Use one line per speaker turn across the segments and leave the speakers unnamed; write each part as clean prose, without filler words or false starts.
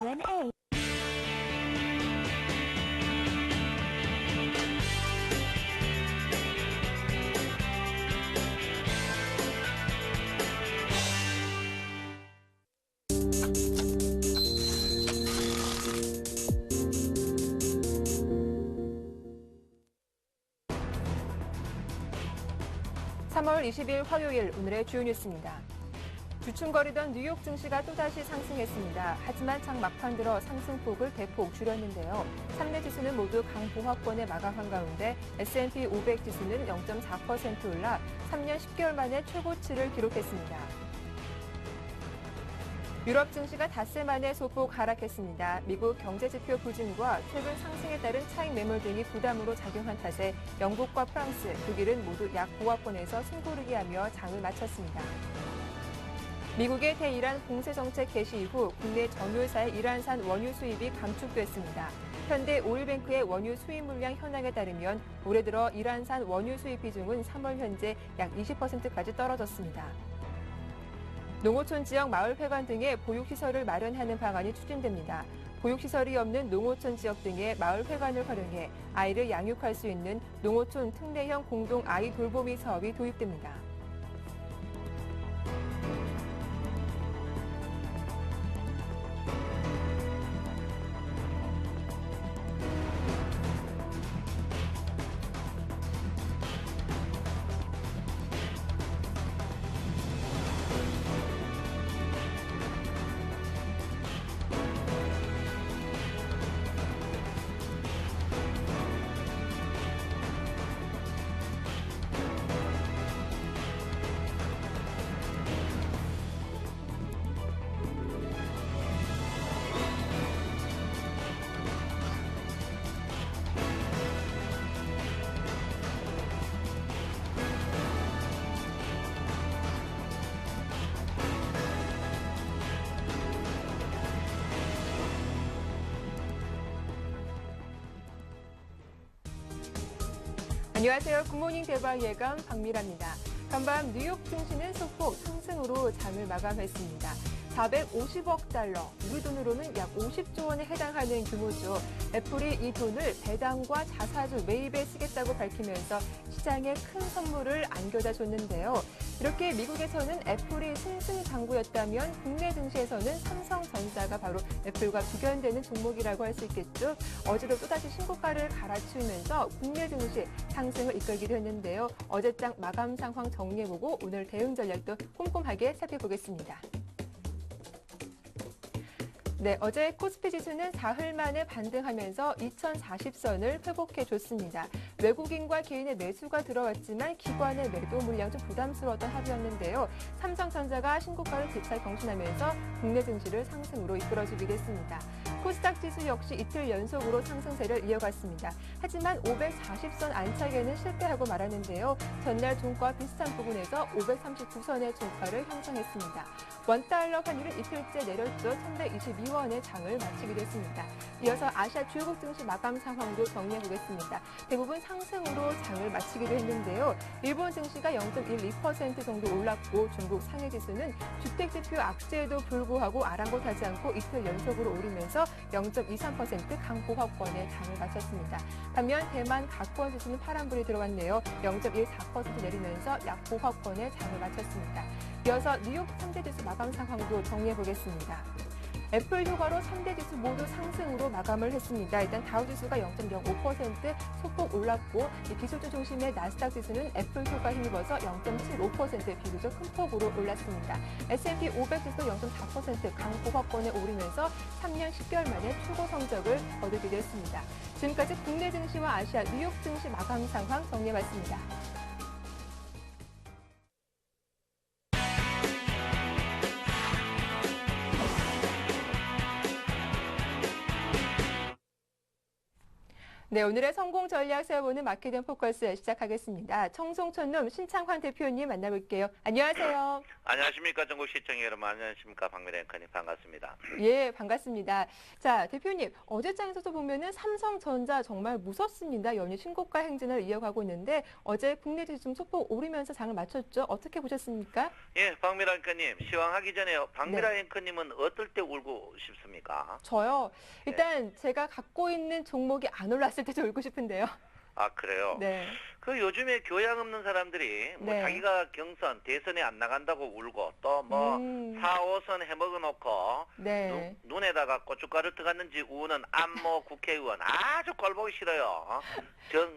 Q&A. (3월 20일) 화요일 오늘의 주요 뉴스입니다. 주춤거리던 뉴욕 증시가 또다시 상승했습니다. 하지만 장 막판 들어 상승폭을 대폭 줄였는데요. 3대 지수는 모두 강보합권에 마감한 가운데 S&P 500 지수는 0.4% 올라 3년 10개월 만에 최고치를 기록했습니다. 유럽 증시가 닷새 만에 소폭 하락했습니다. 미국 경제지표 부진과 최근 상승에 따른 차익 매물 등이 부담으로 작용한 탓에 영국과 프랑스, 독일은 모두 약보합권에서 숨고르기 하며 장을 마쳤습니다. 미국의 대이란 봉쇄 정책 개시 이후 국내 정유사의 이란산 원유 수입이 감축됐습니다. 현대 오일뱅크의 원유 수입 물량 현황에 따르면 올해 들어 이란산 원유 수입 비중은 3월 현재 약 20%까지 떨어졌습니다. 농어촌 지역 마을회관 등의 보육시설을 마련하는 방안이 추진됩니다. 보육시설이 없는 농어촌 지역 등의 마을회관을 활용해 아이를 양육할 수 있는 농어촌 특례형 공동 아이 돌보미 사업이 도입됩니다. 안녕하세요. 굿모닝 대박 예감 박미라입니다. 간밤 뉴욕 증시는 소폭 상승으로 장을 마감했습니다. 450억 달러, 우리 돈으로는 약 50조 원에 해당하는 규모죠. 애플이 이 돈을 배당과 자사주 매입에 쓰겠다고 밝히면서 시장에 큰 선물을 안겨다 줬는데요. 이렇게 미국에서는 애플이 승승장구였다면 국내 증시에서는 삼성전자가 바로 애플과 비견되는 종목이라고 할 수 있겠죠. 어제도 또다시 신고가를 갈아치우면서 국내 증시 상승을 이끌기도 했는데요. 어제장 마감 상황 정리해보고 오늘 대응 전략도 꼼꼼하게 살펴보겠습니다. 네, 어제 코스피 지수는 사흘 만에 반등하면서 2040선을 회복해줬습니다. 외국인과 개인의 매수가 들어왔지만 기관의 매도 물량 좀 부담스러웠던 하루였는데요. 삼성전자가 신고가를 재차 경신하면서 국내 증시를 상승으로 이끌어주기도 했습니다. 코스닥 지수 역시 이틀 연속으로 상승세를 이어갔습니다. 하지만 540선 안착에는 실패하고 말았는데요. 전날 종가와 비슷한 부분에서 539선의 종가를 형성했습니다. 원달러 환율은 이틀째 내렸죠. 1122원의 장을 마치기도 했습니다. 이어서 아시아 주요국 증시 마감 상황도 정리해보겠습니다. 대부분 상승으로 장을 마치기도 했는데요. 일본 증시가 0.12% 정도 올랐고 중국 상해 지수는 주택지표 악재에도 불구하고 아랑곳하지 않고 이틀 연속으로 오르면서 0.23% 강보합권의 장을 마쳤습니다. 반면 대만 각권 지수는 파란불이 들어갔네요. 0.14% 내리면서 약보합권의 장을 마쳤습니다. 이어서 뉴욕 3대 지수 마감 상황도 정리해보겠습니다. 애플 효과로 3대 지수 모두 상승으로 마감을 했습니다. 일단 다우지수가 0.05% 소폭 올랐고 기술주 중심의 나스닥 지수는 애플 효과 힘입어서 0.75% 비교적 큰 폭으로 올랐습니다. S&P 500 지수도 0.4% 강보합권에 오르면서 3년 10개월 만에 최고 성적을 거두기도 했습니다. 지금까지 국내 증시와 아시아 뉴욕 증시 마감 상황 정리해봤습니다. 네, 오늘의 성공 전략 세워보는 마케팅 포커스 시작하겠습니다. 청송촌놈 신창환 대표님 만나볼게요. 안녕하세요.
안녕하십니까. 전국 시청자 여러분, 안녕하십니까. 박미래 앵커님 반갑습니다.
예, 반갑습니다. 자, 대표님, 어제장에서도 보면은 삼성전자 정말 무섭습니다. 연일 신고가 행진을 이어가고 있는데 어제 국내 지수 좀 소폭 오르면서 장을 마쳤죠. 어떻게 보셨습니까?
예, 박미래 앵커님, 시황하기 전에 박미래
네.
앵커님은 어떨 때 울고 싶습니까?
저요.
예.
일단 제가 갖고 있는 종목이 안 올랐을 때 좀 울고 싶은데요.
아, 그래요?
네.
그 요즘에 교양 없는 사람들이 뭐
네.
자기가 경선, 대선에 안 나간다고 울고 또 뭐
음,
4, 5선 해먹어 놓고
네.
눈에다가 고춧가루 들어갔는지 우는 안모 국회의원 아주 꼴보기 싫어요.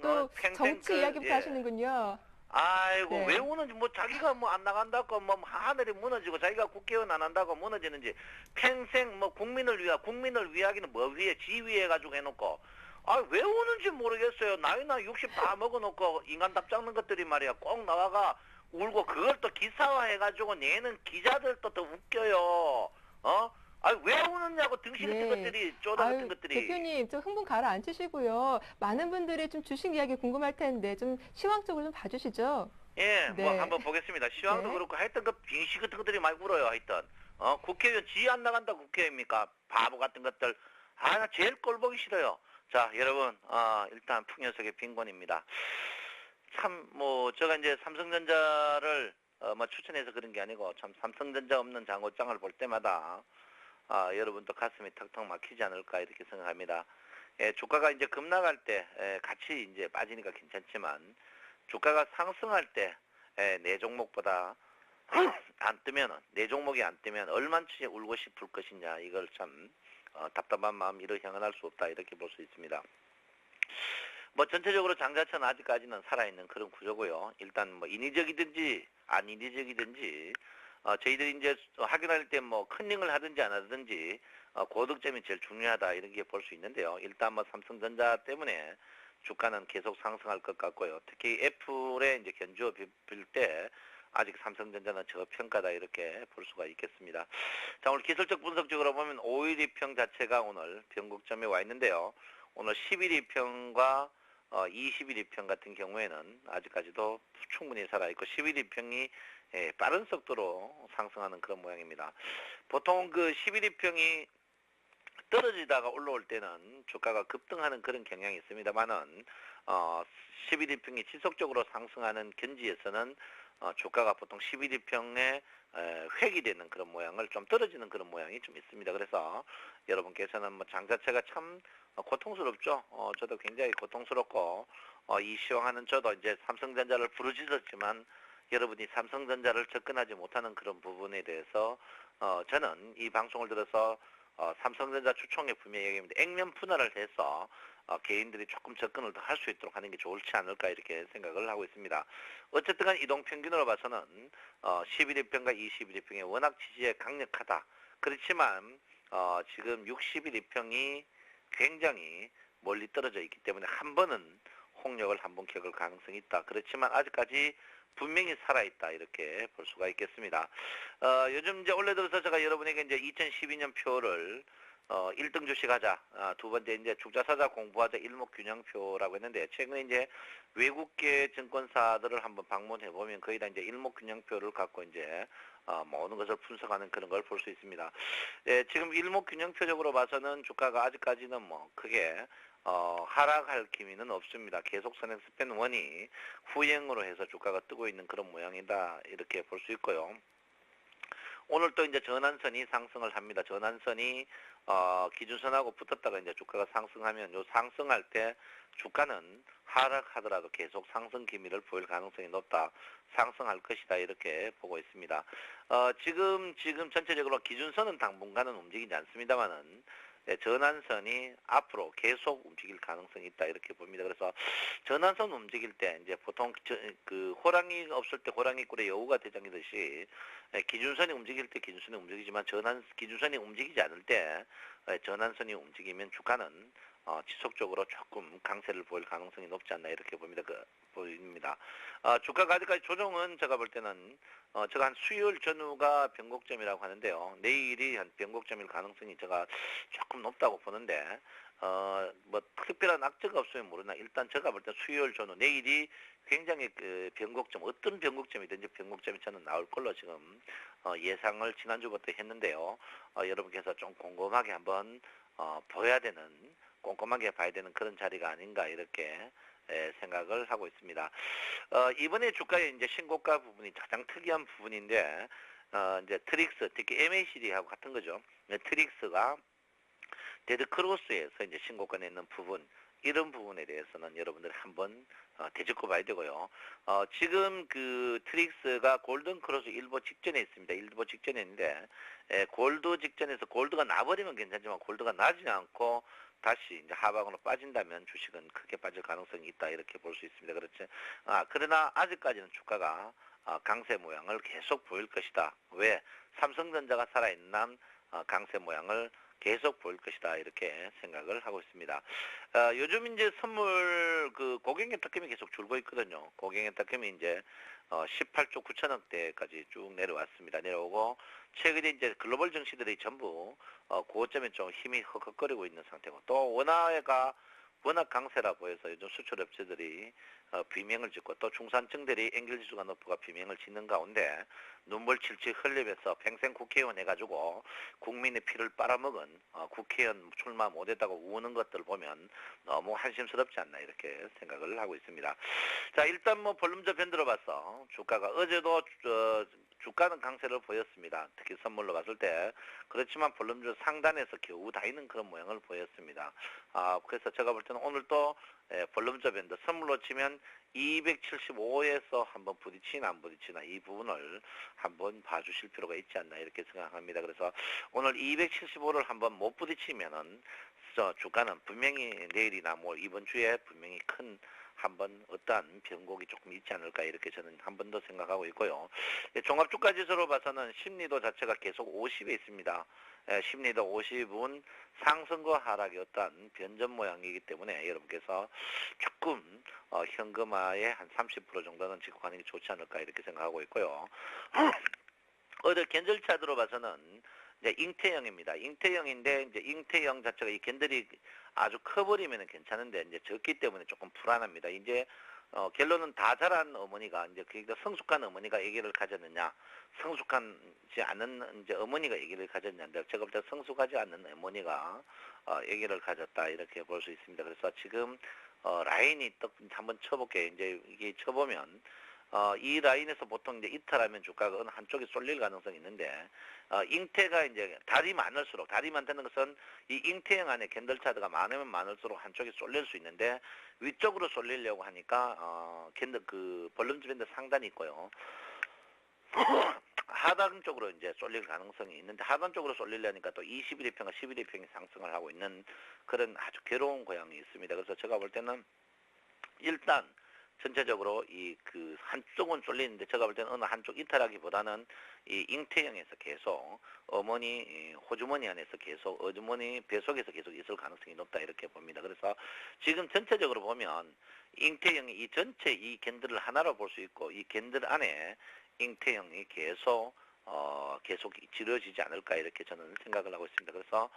또
평생
정치 이야기부터
예.
하시는군요.
아이고
네.
왜 우는지 뭐 자기가 뭐 안 나간다고 뭐 하늘이 무너지고 자기가 국회의원 안 한다고 무너지는지 평생 뭐 국민을 위하기는 뭐 위에 지위해 가지고 해놓고 아 왜 우는지 모르겠어요. 나이나 60 다 먹어놓고 인간 잡는 것들이 말이야 꼭 나와가 울고 그걸 또 기사화해 가지고 내는 기자들도 더 웃겨요. 어? 아 왜 우느냐고 등신 같은
예.
것들이 쪼다 같은
아유,
것들이.
대표님, 좀 흥분 가라앉히시고요. 많은 분들이 좀 주식 이야기 궁금할 텐데 좀 시황적으로 좀 봐주시죠.
예, 뭐
네.
한번 보겠습니다. 시황도
네.
그렇고 하여튼 그 빙시 같은 것들이 많이 울어요. 하여튼 국회의원 지 안 나간다 국회입니까? 바보 같은 것들. 아, 나 제일 꼴보기 싫어요. 자, 여러분, 일단 풍요석의 빈곤입니다. 참, 뭐 제가 이제 삼성전자를 뭐 추천해서 그런 게 아니고 참 삼성전자 없는 장고장을 볼 때마다 여러분도 가슴이 턱턱 막히지 않을까 이렇게 생각합니다. 예, 주가가 이제 급락할 때 같이 이제 빠지니까 괜찮지만 주가가 상승할 때 내 종목보다 안 뜨면은 내 종목이 안 뜨면 얼마치 울고 싶을 것이냐 이걸 참 답답한 마음 이를 향언할 수 없다 이렇게 볼 수 있습니다. 뭐 전체적으로 장자체는 아직까지는 살아있는 그런 구조고요. 일단 뭐 인위적이든지 안 인위적이든지 저희들이 이제 확인할 때 뭐 컨닝을 하든지 안 하든지 고득점이 제일 중요하다 이렇게 볼 수 있는데요. 일단 뭐 삼성전자 때문에 주가는 계속 상승할 것 같고요. 특히 애플의 이제 견주어 빌 때 아직 삼성전자는 저평가다 이렇게 볼 수가 있겠습니다. 자, 오늘 기술적 분석적으로 보면 5일2평 자체가 오늘 변곡점에 와 있는데요. 오늘 10일2평과 20일2평 같은 경우에는 아직까지도 충분히 살아있고 11일2평이 빠른 속도로 상승하는 그런 모양입니다. 보통 그 11일2평이 떨어지다가 올라올 때는 주가가 급등하는 그런 경향이 있습니다만은 11일평이 지속적으로 상승하는 견지에서는 주가가 보통 11일평에 획이 되는 그런 모양을 좀 떨어지는 그런 모양이 좀 있습니다. 그래서 여러분께서는 뭐 장 자체가 참 고통스럽죠. 저도 굉장히 고통스럽고 이 시황하는 저도 이제 삼성전자를 부르짖었지만 여러분이 삼성전자를 접근하지 못하는 그런 부분에 대해서 저는 이 방송을 들어서 삼성전자 추총에 분명히 얘기합니다. 액면 분할을 해서 개인들이 조금 접근을 더 할 수 있도록 하는 게 좋지 않을까 이렇게 생각을 하고 있습니다. 어쨌든 간 이동평균으로 봐서는 11일평과 21일평이 워낙 지지에 강력하다. 그렇지만 지금 61일평이 굉장히 멀리 떨어져 있기 때문에 한 번은 홍역을 한 번 겪을 가능성이 있다. 그렇지만 아직까지 분명히 살아있다 이렇게 볼 수가 있겠습니다. 요즘 이제 원래 들어서 제가 여러분에게 이제 2012년 표를 1등 주식하자, 두 번째 이제 주자사자 공부하자 일목균형표라고 했는데 최근에 이제 외국계 증권사들을 한번 방문해 보면 거의 다 이제 일목균형표를 갖고 이제 모든 것을 분석하는 그런 걸 볼 수 있습니다. 예, 지금 일목균형표적으로 봐서는 주가가 아직까지는 뭐 크게 하락할 기미는 없습니다. 계속 선행 스팬 1이 후행으로 해서 주가가 뜨고 있는 그런 모양이다 이렇게 볼 수 있고요. 오늘 또 이제 전환선이 상승을 합니다. 전환선이 기준선하고 붙었다가 이제 주가가 상승하면 요 상승할 때 주가는 하락하더라도 계속 상승 기미를 보일 가능성이 높다. 상승할 것이다 이렇게 보고 있습니다. 지금 전체적으로 기준선은 당분간은 움직이지 않습니다만은 전환선이 앞으로 계속 움직일 가능성이 있다 이렇게 봅니다. 그래서 전환선 움직일 때 이제 보통 그 호랑이 없을 때 호랑이 꿀에 여우가 대장이듯이 기준선이 움직일 때 기준선이 움직이지만 기준선이 움직이지 않을 때 전환선이 움직이면 주가는 지속적으로 조금 강세를 보일 가능성이 높지 않나 이렇게 보입니다. 주가가 아직까지 조정은 제가 볼 때는 제가 한 수요일 전후가 변곡점이라고 하는데요. 내일이 한 변곡점일 가능성이 제가 조금 높다고 보는데 뭐 특별한 악재가 없으면 모르나 일단 제가 볼 때 수요일 전후 내일이 굉장히 그 변곡점 어떤 변곡점이든지 변곡점이 저는 나올 걸로 지금 예상을 지난주부터 했는데요. 여러분께서 좀 꼼꼼하게 한번 보여야 되는 꼼꼼하게 봐야 되는 그런 자리가 아닌가 이렇게 생각을 하고 있습니다. 이번에 주가의 이제 신고가 부분이 가장 특이한 부분인데 이제 트릭스 특히 MACD하고 같은 거죠. 트릭스가 데드크로스에서 이제 신고가 내는 부분 이런 부분에 대해서는 여러분들이 한번 되짚고 봐야 되고요. 지금 그 트릭스가 골든 크로스 일보 직전에 있습니다. 일보 직전에 있는데 골드 직전에서 골드가 나버리면 괜찮지만 골드가 나지 않고 다시 이제 하방으로 빠진다면 주식은 크게 빠질 가능성이 있다 이렇게 볼 수 있습니다. 그렇지? 그러나 아직까지는 주가가 강세 모양을 계속 보일 것이다. 왜? 삼성전자가 살아있는 강세 모양을 계속 보일 것이다 이렇게 생각을 하고 있습니다. 요즘 이제 선물 그 고객의 특혜이 계속 줄고 있거든요. 고객의 특혜이 이제 18조 9천억대까지 쭉 내려왔습니다. 내려오고 최근에 이제 글로벌 증시들이 전부 고점에 좀 힘이 헉헉거리고 있는 상태고 또 원화가 워낙 강세라 보여서 요즘 수출 업체들이 비명을 짓고 또 중산층들이 엔겔지수가 높아가 비명을 짓는 가운데 눈물 칠칠 흘리면서 평생 국회의원 해가지고 국민의 피를 빨아먹은 국회의원 출마 못했다고 우는 것들 보면 너무 한심스럽지 않나 이렇게 생각을 하고 있습니다. 자 일단 뭐 볼륨저 변들어 봐서 주가가 어제도 주가는 강세를 보였습니다. 특히 선물로 봤을 때 그렇지만 볼륨저 상단에서 겨우 닿이는 그런 모양을 보였습니다. 그래서 제가 볼 때는 오늘 또 볼륨저 밴드 선물로 치면 275에서 한번 부딪히나 안 부딪히나 이 부분을 한번 봐주실 필요가 있지 않나 이렇게 생각합니다. 그래서 오늘 275를 한번 못 부딪히면은 주가는 분명히 내일이나 뭐 이번 주에 분명히 큰 한번 어떠한 변곡이 조금 있지 않을까 이렇게 저는 한 번 더 생각하고 있고요. 종합주가지수로 봐서는 심리도 자체가 계속 50에 있습니다. 심리도 50은 상승과 하락이 어떠한 변전 모양이기 때문에 여러분께서 조금 현금화의 한 30% 정도는 지급하는 게 좋지 않을까 이렇게 생각하고 있고요. 어제 캔들 차트로 봐서는 이제 잉태형입니다. 잉태형인데 이제 잉태형 자체가 이 캔들이 아주 커버리면 괜찮은데 이제 적기 때문에 조금 불안합니다. 이제 결론은 다 자란 어머니가 이제 그러니까 성숙한 어머니가 아기를 가졌느냐, 성숙하지 않은 이제 어머니가 아기를 가졌냐인데 제가 볼 때 성숙하지 않는 어머니가 아기를 가졌다 이렇게 볼 수 있습니다. 그래서 지금 라인이 딱 한번 쳐볼게요. 이제 이게 쳐보면. 이 라인에서 보통 이제 이탈하면 주가가 어느 한쪽에 쏠릴 가능성이 있는데, 잉태가 이제 달이 많을수록, 달이 많다는 것은 이 잉태형 안에 캔들 차트가 많으면 많을수록 한쪽에 쏠릴 수 있는데, 위쪽으로 쏠리려고 하니까, 캔들 그, 볼륨즈 밴드 상단이 있고요. 하단 쪽으로 이제 쏠릴 가능성이 있는데, 하단 쪽으로 쏠리려니까 또 21일 평과 11일 평이 상승을 하고 있는 그런 아주 괴로운 고향이 있습니다. 그래서 제가 볼 때는 일단, 전체적으로 이 그 한쪽은 쏠리는데 제가 볼 때는 어느 한쪽 이탈하기보다는 이 잉태형에서 계속 어머니 호주머니 안에서 계속 어주머니 배 속에서 계속 있을 가능성이 높다 이렇게 봅니다. 그래서 지금 전체적으로 보면 잉태형이 이 전체 이 캔들을 하나로 볼 수 있고 이 캔들 안에 잉태형이 계속 지려지지 않을까 이렇게 저는 생각을 하고 있습니다. 그래서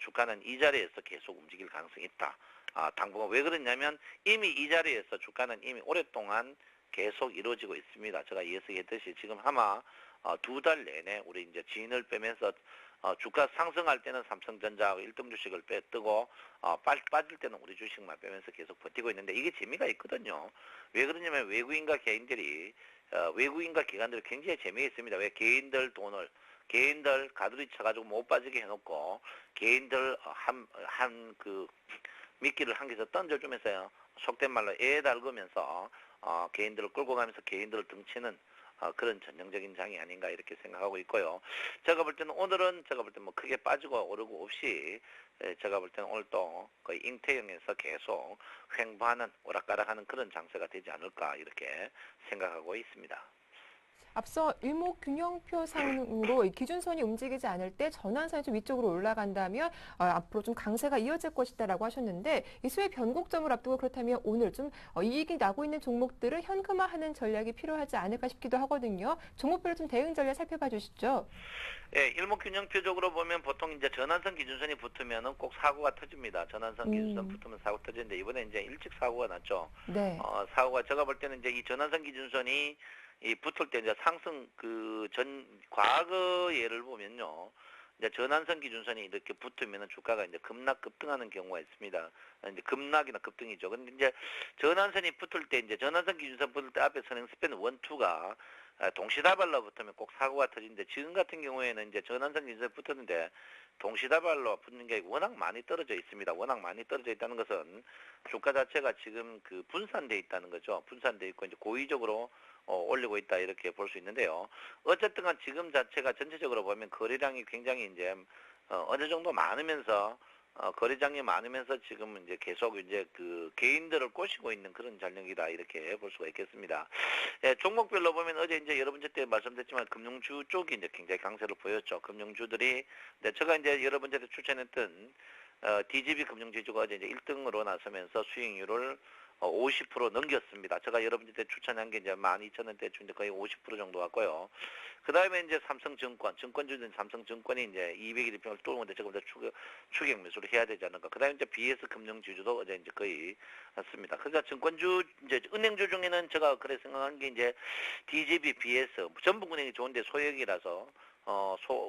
주가는 이 자리에서 계속 움직일 가능성이 있다. 당분간 왜 그러냐면 이미 이 자리에서 주가는 이미 오랫동안 계속 이루어지고 있습니다. 제가 예측했듯이 지금 아마 2달 내내 우리 이제 진을 빼면서 주가 상승할 때는 삼성전자하고 1등 주식을 빼뜨고 빠질 때는 우리 주식만 빼면서 계속 버티고 있는데 이게 재미가 있거든요. 왜 그러냐면 외국인과 개인들이 외국인과 기관들이 굉장히 재미가 있습니다. 왜 개인들 돈을 개인들 가두리 쳐가지고 못 빠지게 해놓고 개인들 그 미끼를 한 개서 던져주면서요. 속된 말로 애 달구면서 개인들을 끌고 가면서 개인들을 등치는 그런 전형적인 장이 아닌가 이렇게 생각하고 있고요. 제가 볼 때는 오늘은 제가 볼 때 뭐 크게 빠지고 오르고 없이 제가 볼 때는 오늘 또 거의 잉태형에서 계속 횡보하는 오락가락하는 그런 장세가 되지 않을까 이렇게 생각하고 있습니다.
앞서 일목균형표상으로 이 기준선이 움직이지 않을 때 전환선이 좀 위쪽으로 올라간다면 앞으로 좀 강세가 이어질 것이다라고 하셨는데 이 수혜 변곡점을 앞두고 그렇다면 오늘 좀 이익이 나고 있는 종목들을 현금화하는 전략이 필요하지 않을까 싶기도 하거든요. 종목별로 좀 대응 전략 살펴봐 주시죠.
예, 일목균형표적으로 보면 보통 이제 전환선 기준선이 붙으면은 꼭 사고가 터집니다. 전환선 기준선 붙으면 사고 터지는데 이번에 이제 일찍 사고가 났죠.
네.
사고가 제가 볼 때는 이제 이 전환선 기준선이 이 붙을 때 이제 상승 과거 예를 보면요. 이제 전환선 기준선이 이렇게 붙으면은 주가가 이제 급등하는 경우가 있습니다. 이제 급락이나 급등이죠. 근데 이제 전환선이 붙을 때 이제 전환선 기준선 붙을 때 앞에 선행 스팬 1, 2가 동시다발로 붙으면 꼭 사고가 터지는데 지금 같은 경우에는 이제 전환선 기준선에 붙었는데 동시다발로 붙는 게 워낙 많이 떨어져 있습니다. 워낙 많이 떨어져 있다는 것은 주가 자체가 지금 분산돼 있다는 거죠. 분산돼 있고 이제 고의적으로 올리고 있다 이렇게 볼 수 있는데요. 어쨌든 간 지금 자체가 전체적으로 보면 거래량이 굉장히 이제 어느 정도 많으면서 거래량이 많으면서 지금 이제 계속 이제 개인들을 꼬시고 있는 그런 전략이다 이렇게 볼 수가 있겠습니다. 예, 종목별로 보면 어제 이제 여러분들 때 말씀드렸지만 금융주 쪽이 이제 굉장히 강세를 보였죠. 금융주들이 제가 이제 여러분들한테 추천했던 DGB 금융지주가 어제 이제 1등으로 나서면서 수익률을 50% 넘겼습니다. 제가 여러분들한테 추천한 게 이제 12,000원대 중인데 거의 50% 정도 왔고요. 그 다음에 이제 삼성증권, 증권주는 삼성증권이 이제 200일 평을 뚫는데 조금 더 추격 매수를 해야 되지 않을까. 그 다음에 이제 BS 금융지주도 어제 이제 거의 했습니다. 그러니까 증권주, 이제 은행주 중에는 제가 그래 생각한 게 이제 DGB, BS, 전북은행이 좋은데 소액이라서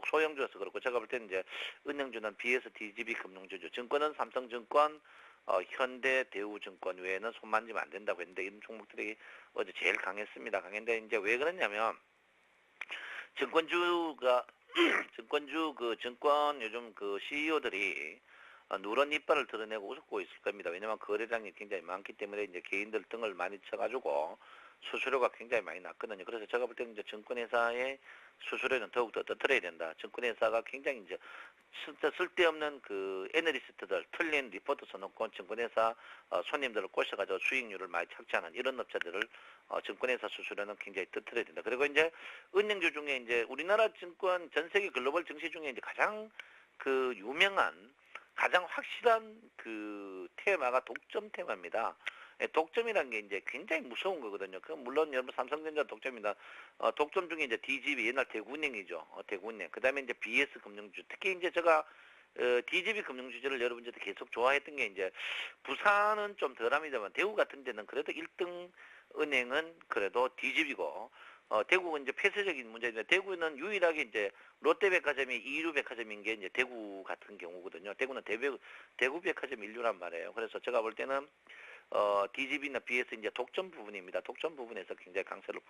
소형주여서 그렇고 제가 볼 때는 이제 은행주는 BS, DGB 금융주주, 증권은 삼성증권, 현대, 대우증권 외에는 손 만지면 안 된다고 했는데 이런 종목들이 어제 제일 강했습니다. 강했는데 이제 왜 그러냐면 증권주가 증권 요즘 CEO들이 누런 이빨을 드러내고 웃고 있을 겁니다. 왜냐면 거래량이 굉장히 많기 때문에 이제 개인들 등을 많이 쳐가지고 수수료가 굉장히 많이 났거든요. 그래서 제가 볼 때는 이제 증권회사의 수수료는 더욱더 떨어뜨려야 된다. 증권회사가 굉장히 이제 진짜 쓸데없는 애널리스트들 틀린 리포트 써놓고 증권회사 손님들을 꼬셔가지고 수익률을 많이 착취하는 이런 업체들을 증권회사 수수료는 굉장히 떨어뜨려야 된다. 그리고 이제 은행주 중에 이제 우리나라 증권 전 세계 글로벌 증시 중에 이제 가장 유명한 가장 확실한 테마가 독점 테마입니다. 예, 독점이라는 게 이제 굉장히 무서운 거거든요. 물론 여러분 삼성전자 독점이다. 독점 중에 이제 DGB 옛날 대구은행이죠. 대구은행. 그다음에 이제 BS 금융주. 특히 이제 제가 DGB 금융주주를 여러분들한테 계속 좋아했던 게 이제 부산은 좀 덜합니다만 대구 같은 데는 그래도 1등 은행은 그래도 DGB고 대구는 이제 폐쇄적인 문제인데 대구는 유일하게 이제 롯데백화점이 2류 백화점인 게 이제 대구 같은 경우거든요. 대구는 대구 백화점 인류란 말이에요. 그래서 제가 볼 때는 DGB나 BS 이제 독점 부분입니다. 독점 부분에서 굉장히 강세를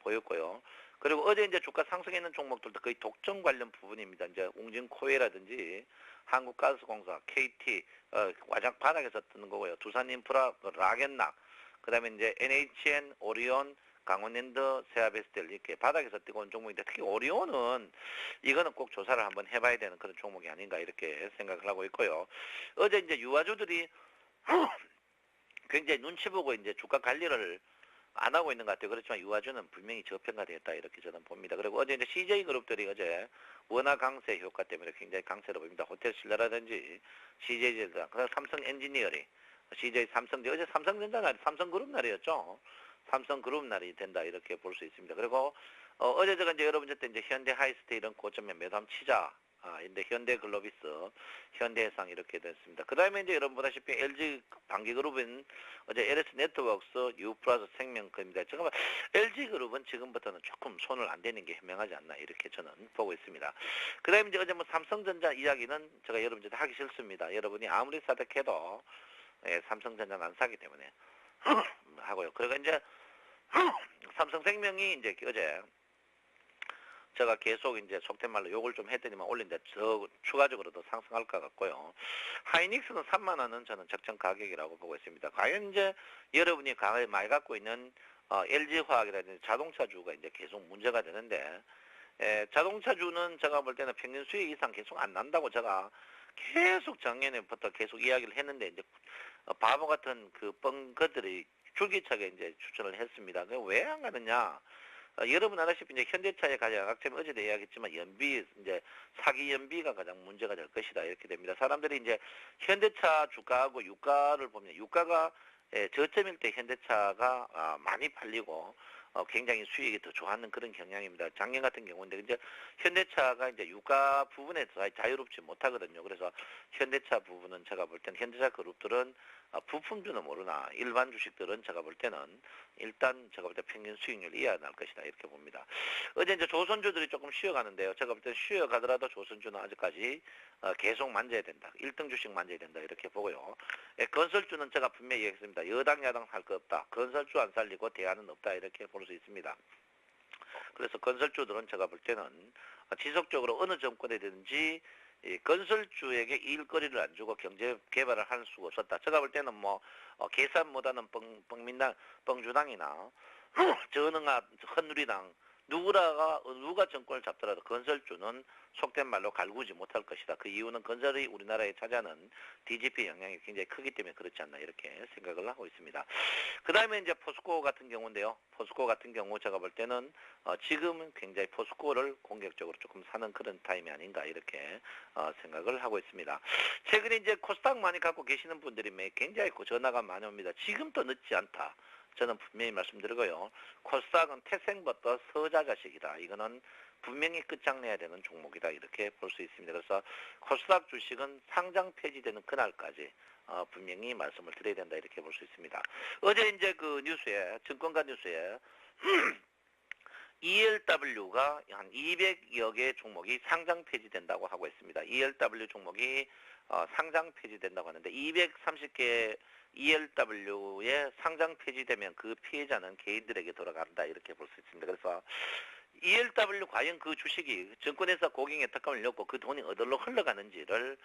보였고요. 그리고 어제 이제 주가 상승했는 종목들도 거의 독점 관련 부분입니다. 이제 웅진코웨라든지 한국가스공사, KT, 와장 바닥에서 뜨는 거고요. 두산인프라, 락앤락, 그다음에 이제 NHN, 오리온, 강원랜드, 세아베스텔 이렇게 바닥에서 뜨고 온 종목인데 특히 오리온은 이거는 꼭 조사를 한번 해봐야 되는 그런 종목이 아닌가 이렇게 생각을 하고 있고요. 어제 이제 유아주들이 굉장히 눈치 보고 이제 주가 관리를 안 하고 있는 것 같아요. 그렇지만 유아주는 분명히 저평가되었다 이렇게 저는 봅니다. 그리고 어제 이제 CJ 그룹들이 어제 원화 강세 효과 때문에 굉장히 강세로 보입니다. 호텔 신라라든지 CJ전자, 그다음 삼성 엔지니어링, CJ 삼성전 어제 삼성전자 날 삼성그룹 날이었죠. 삼성그룹 날이 된다 이렇게 볼 수 있습니다. 그리고 어제 제가 이제 여러분들 때 이제 현대 하이스테 이런 고점에 매도함 치자. 근데 현대글로비스, 현대해상 이렇게 됐습니다. 그 다음에 이제 여러분 보다시피 LG 단기그룹은 어제 LS 네트워크스, 유플러스 생명입니다. 잠깐만, LG그룹은 지금부터는 조금 손을 안 대는 게 현명하지 않나 이렇게 저는 보고 있습니다. 그 다음에 이제 어제 삼성전자 이야기는 제가 여러분들 하기 싫습니다. 여러분이 아무리 사득해도 삼성전자는 안 사기 때문에 하고요. 그리고 이제 삼성생명이 이제 어제 제가 계속 이제 속된 말로 욕을 좀 했더니만 올린데 추가적으로 더 상승할 것 같고요. 하이닉스는 3만 원은 저는 적정 가격이라고 보고 있습니다. 과연 이제 여러분이 많이 갖고 있는 LG화학이라든지 자동차주가 이제 계속 문제가 되는데 자동차주는 제가 볼 때는 평균 수익 이상 계속 안 난다고 제가 계속 작년에부터 계속 이야기를 했는데 이제 바보 같은 뻥것들이 줄기차게 이제 추천을 했습니다. 왜 안 가느냐? 여러분 아시다시피 이제 현대차의 가장 약점이 어제도 이야기했지만 연비, 이제 사기 연비가 가장 문제가 될 것이다 이렇게 됩니다. 사람들이 이제 현대차 주가하고 유가를 보면 유가가 저점일 때 현대차가 많이 팔리고 굉장히 수익이 더 좋았는 그런 경향입니다. 작년 같은 경우인데 이제 현대차가 이제 유가 부분에서 자유롭지 못하거든요. 그래서 현대차 부분은 제가 볼 때는 현대차 그룹들은 부품주는 모르나 일반 주식들은 제가 볼 때는 일단 제가 볼 때 평균 수익률 이하가 날 것이다 이렇게 봅니다. 어제 이제 조선주들이 조금 쉬어가는데요. 제가 볼 때 쉬어가더라도 조선주는 아직까지 계속 만져야 된다. 1등 주식 만져야 된다 이렇게 보고요. 건설주는 제가 분명히 얘기했습니다. 여당 야당 살 거 없다. 건설주 안 살리고 대안은 없다 이렇게 볼 수 있습니다. 그래서 건설주들은 제가 볼 때는 지속적으로 어느 정권이든지 건설주에게 일거리를 안 주고 경제 개발을 할 수가 없었다. 제가 볼 때는 뭐 계산보다는 뻥주당이나 전응아 헌누리당 누가 정권을 잡더라도 건설주는 속된 말로 갈구지 못할 것이다. 그 이유는 건설이 우리나라에 차지하는 DGP 영향이 굉장히 크기 때문에 그렇지 않나 이렇게 생각을 하고 있습니다. 그 다음에 이제 포스코 같은 경우인데요. 포스코 같은 경우 제가 볼 때는 지금은 굉장히 포스코를 공격적으로 조금 사는 그런 타임이 아닌가 이렇게 생각을 하고 있습니다. 최근에 이제 코스닥 많이 갖고 계시는 분들이 굉장히 전화가 많이 옵니다. 지금도 늦지 않다. 저는 분명히 말씀드리고요. 코스닥은 태생부터 서자자식이다. 이거는 분명히 끝장내야 되는 종목이다. 이렇게 볼 수 있습니다. 그래서 코스닥 주식은 상장 폐지되는 그날까지 분명히 말씀을 드려야 된다. 이렇게 볼 수 있습니다. 어제 이제 그 뉴스에, 증권가 뉴스에 ELW가 한 200여 개 종목이 상장 폐지된다고 하고 있습니다. ELW 종목이 상장 폐지된다고 하는데 230개 ELW에 상장 폐지되면 그 피해자는 개인들에게 돌아간다 이렇게 볼 수 있습니다. 그래서 ELW 과연 그 주식이 증권회사 고객의 특감을 넣고 그 돈이 어디로 흘러가는지를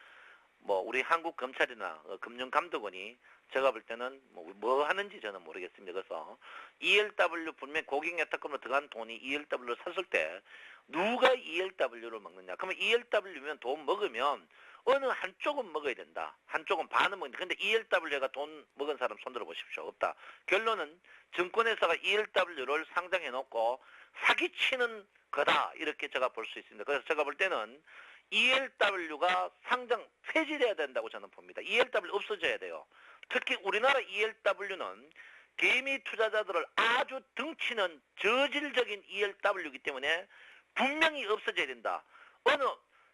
뭐 우리 한국 검찰이나 금융감독원이 제가 볼 때는 뭐 하는지 저는 모르겠습니다. 그래서 ELW 분명 고객의 특감으로 들어간 돈이 ELW를 샀을 때 누가 ELW를 먹느냐? 그러면 ELW면 돈 먹으면 어느 한쪽은 먹어야 된다. 한쪽은 반은 먹는다. 근데 ELW가 돈 먹은 사람 손들어 보십시오. 없다. 결론은 증권회사가 ELW를 상장해 놓고 사기치는 거다. 이렇게 제가 볼 수 있습니다. 그래서 제가 볼 때는 ELW가 상장 폐지돼야 된다고 저는 봅니다. ELW 없어져야 돼요. 특히 우리나라 ELW는 개미 투자자들을 아주 등치는 저질적인 ELW이기 때문에 분명히 없어져야 된다.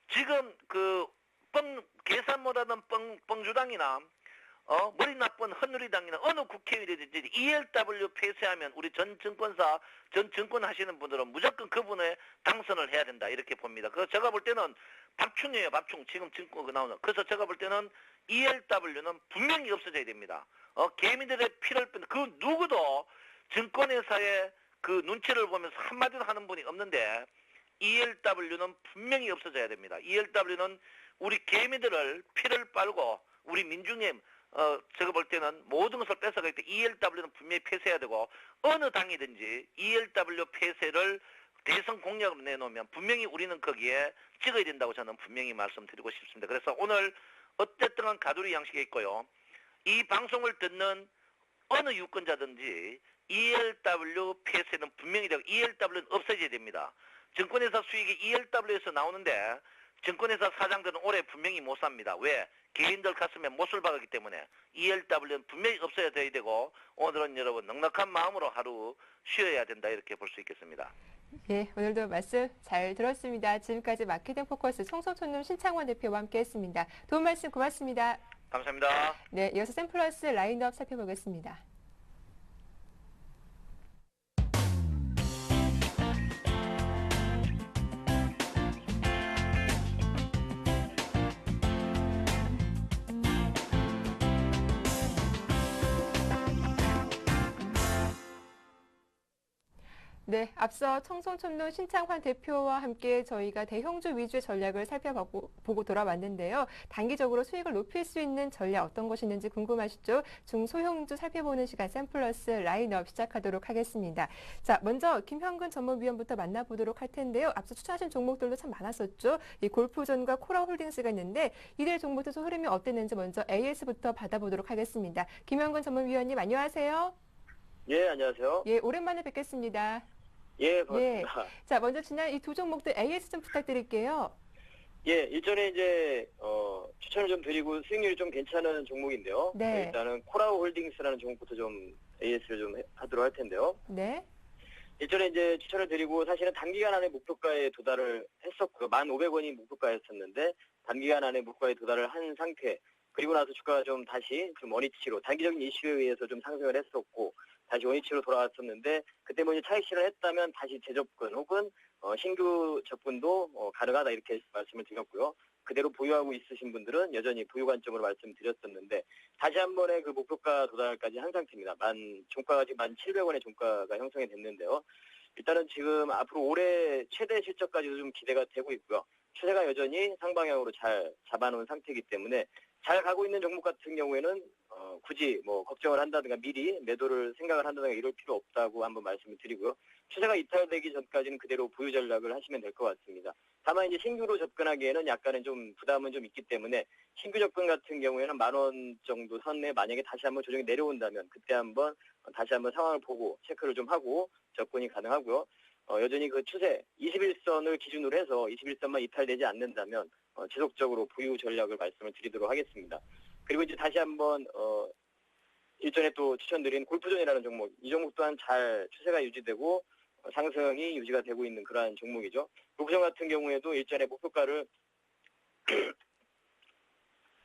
지금 계산 못하는 뻥주당이나 머리 나쁜 헌누리당이나 어느 국회의원이든지 ELW 폐쇄하면 우리 전 증권 하시는 분들은 무조건 그분의 당선을 해야 된다 이렇게 봅니다. 그래서 제가 볼 때는 밥충이에요, 밥충. 지금 증권 나오는. 그래서 제가 볼 때는 ELW는 분명히 없어져야 됩니다. 개미들의 피를 뺀 그 누구도 증권회사의 그 눈치를 보면서 한마디도 하는 분이 없는데 ELW는 분명히 없어져야 됩니다. ELW는 우리 개미들을 피를 빨고 우리 민중의 제가 볼 때는 모든 것을 뺏어가기 때문에 ELW는 분명히 폐쇄해야 되고 어느 당이든지 ELW 폐쇄를 대선 공약으로 내놓으면 분명히 우리는 거기에 찍어야 된다고 저는 분명히 말씀드리고 싶습니다. 그래서 오늘 어쨌든 가두리 양식이 있고요. 이 방송을 듣는 어느 유권자든지 ELW 폐쇄는 분명히 되고 ELW는 없어져야 됩니다. 증권회사 수익이 ELW에서 나오는데 증권회사 사장들은 올해 분명히 못 삽니다. 왜? 개인들 가슴에 못을 박았기 때문에 ELW는 분명히 없어야 돼야 되고 오늘은 여러분 넉넉한 마음으로 하루 쉬어야 된다 이렇게 볼 수 있겠습니다.
예, 오늘도 말씀 잘 들었습니다. 지금까지 마케팅 포커스 송성촌님 신창원 대표와 함께했습니다. 도움 말씀 고맙습니다.
감사합니다.
네, 이어서 샘플러스 라인업 살펴보겠습니다. 네, 앞서 청송촌로 신창환 대표와 함께 저희가 대형주 위주의 전략을 살펴보고 돌아왔는데요. 단기적으로 수익을 높일 수 있는 전략 어떤 것이 있는지 궁금하시죠? 중소형주 살펴보는 시간 샘플러스 라인업 시작하도록 하겠습니다. 자, 먼저 김형근 전문위원부터 만나보도록 할 텐데요. 앞서 추천하신 종목들도 참 많았었죠. 이 골프존과 코라홀딩스가 있는데 이들 종목들 좀 흐름이 어땠는지 먼저 AS부터 받아보도록 하겠습니다. 김형근 전문위원님 안녕하세요.
예, 안녕하세요.
예, 오랜만에 뵙겠습니다.
예,
예.
반갑습니다.
자, 먼저 지난 이 두 종목도 AS 좀 부탁드릴게요.
예, 일전에 이제 추천을 좀 드리고 수익률이 좀 괜찮은 종목인데요.
네.
일단은 코라우 홀딩스라는 종목부터 좀 AS를 좀 하도록 할 텐데요.
네.
일전에 이제 추천을 드리고 사실은 단기간 안에 목표가에 도달을 했었고요. 1,500원이 목표가였었는데 단기간 안에 목표가에 도달을 한 상태. 그리고 나서 주가가 좀 다시 좀 원위치로 단기적인 이슈에 의해서 좀 상승을 했었고 다시 원위치로 돌아왔었는데 그때 뭐 이제 차익 실현을 했다면 다시 재접근 혹은 신규 접근도 가능하다 이렇게 말씀을 드렸고요. 그대로 보유하고 있으신 분들은 여전히 보유 관점으로 말씀드렸었는데 다시 한 번의 그 목표가 도달까지 한 상태입니다. 종가가 지금 1,700원의 종가가 형성이 됐는데요. 일단은 지금 앞으로 올해 최대 실적까지도 좀 기대가 되고 있고요. 추세가 여전히 상방향으로 잘 잡아놓은 상태이기 때문에 잘 가고 있는 종목 같은 경우에는 굳이 뭐 걱정을 한다든가 미리 매도를 생각을 한다든가 이럴 필요 없다고 한번 말씀을 드리고요. 추세가 이탈되기 전까지는 그대로 보유 전략을 하시면 될 것 같습니다. 다만 이제 신규로 접근하기에는 약간은 좀 부담은 좀 있기 때문에 신규 접근 같은 경우에는 10,000원 정도 선에 만약에 다시 한번 조정이 내려온다면 그때 한번 다시 한번 상황을 보고 체크를 좀 하고 접근이 가능하고요. 여전히 그 추세 21선을 기준으로 해서 21선만 이탈되지 않는다면 지속적으로 보유 전략을 말씀을 드리도록 하겠습니다. 그리고 이제 다시 한번 일전에 또 추천드린 골프존이라는 종목, 이 종목 또한 잘 추세가 유지되고 상승이 유지가 되고 있는 그러한 종목이죠. 골프존 같은 경우에도 일전에 목표가를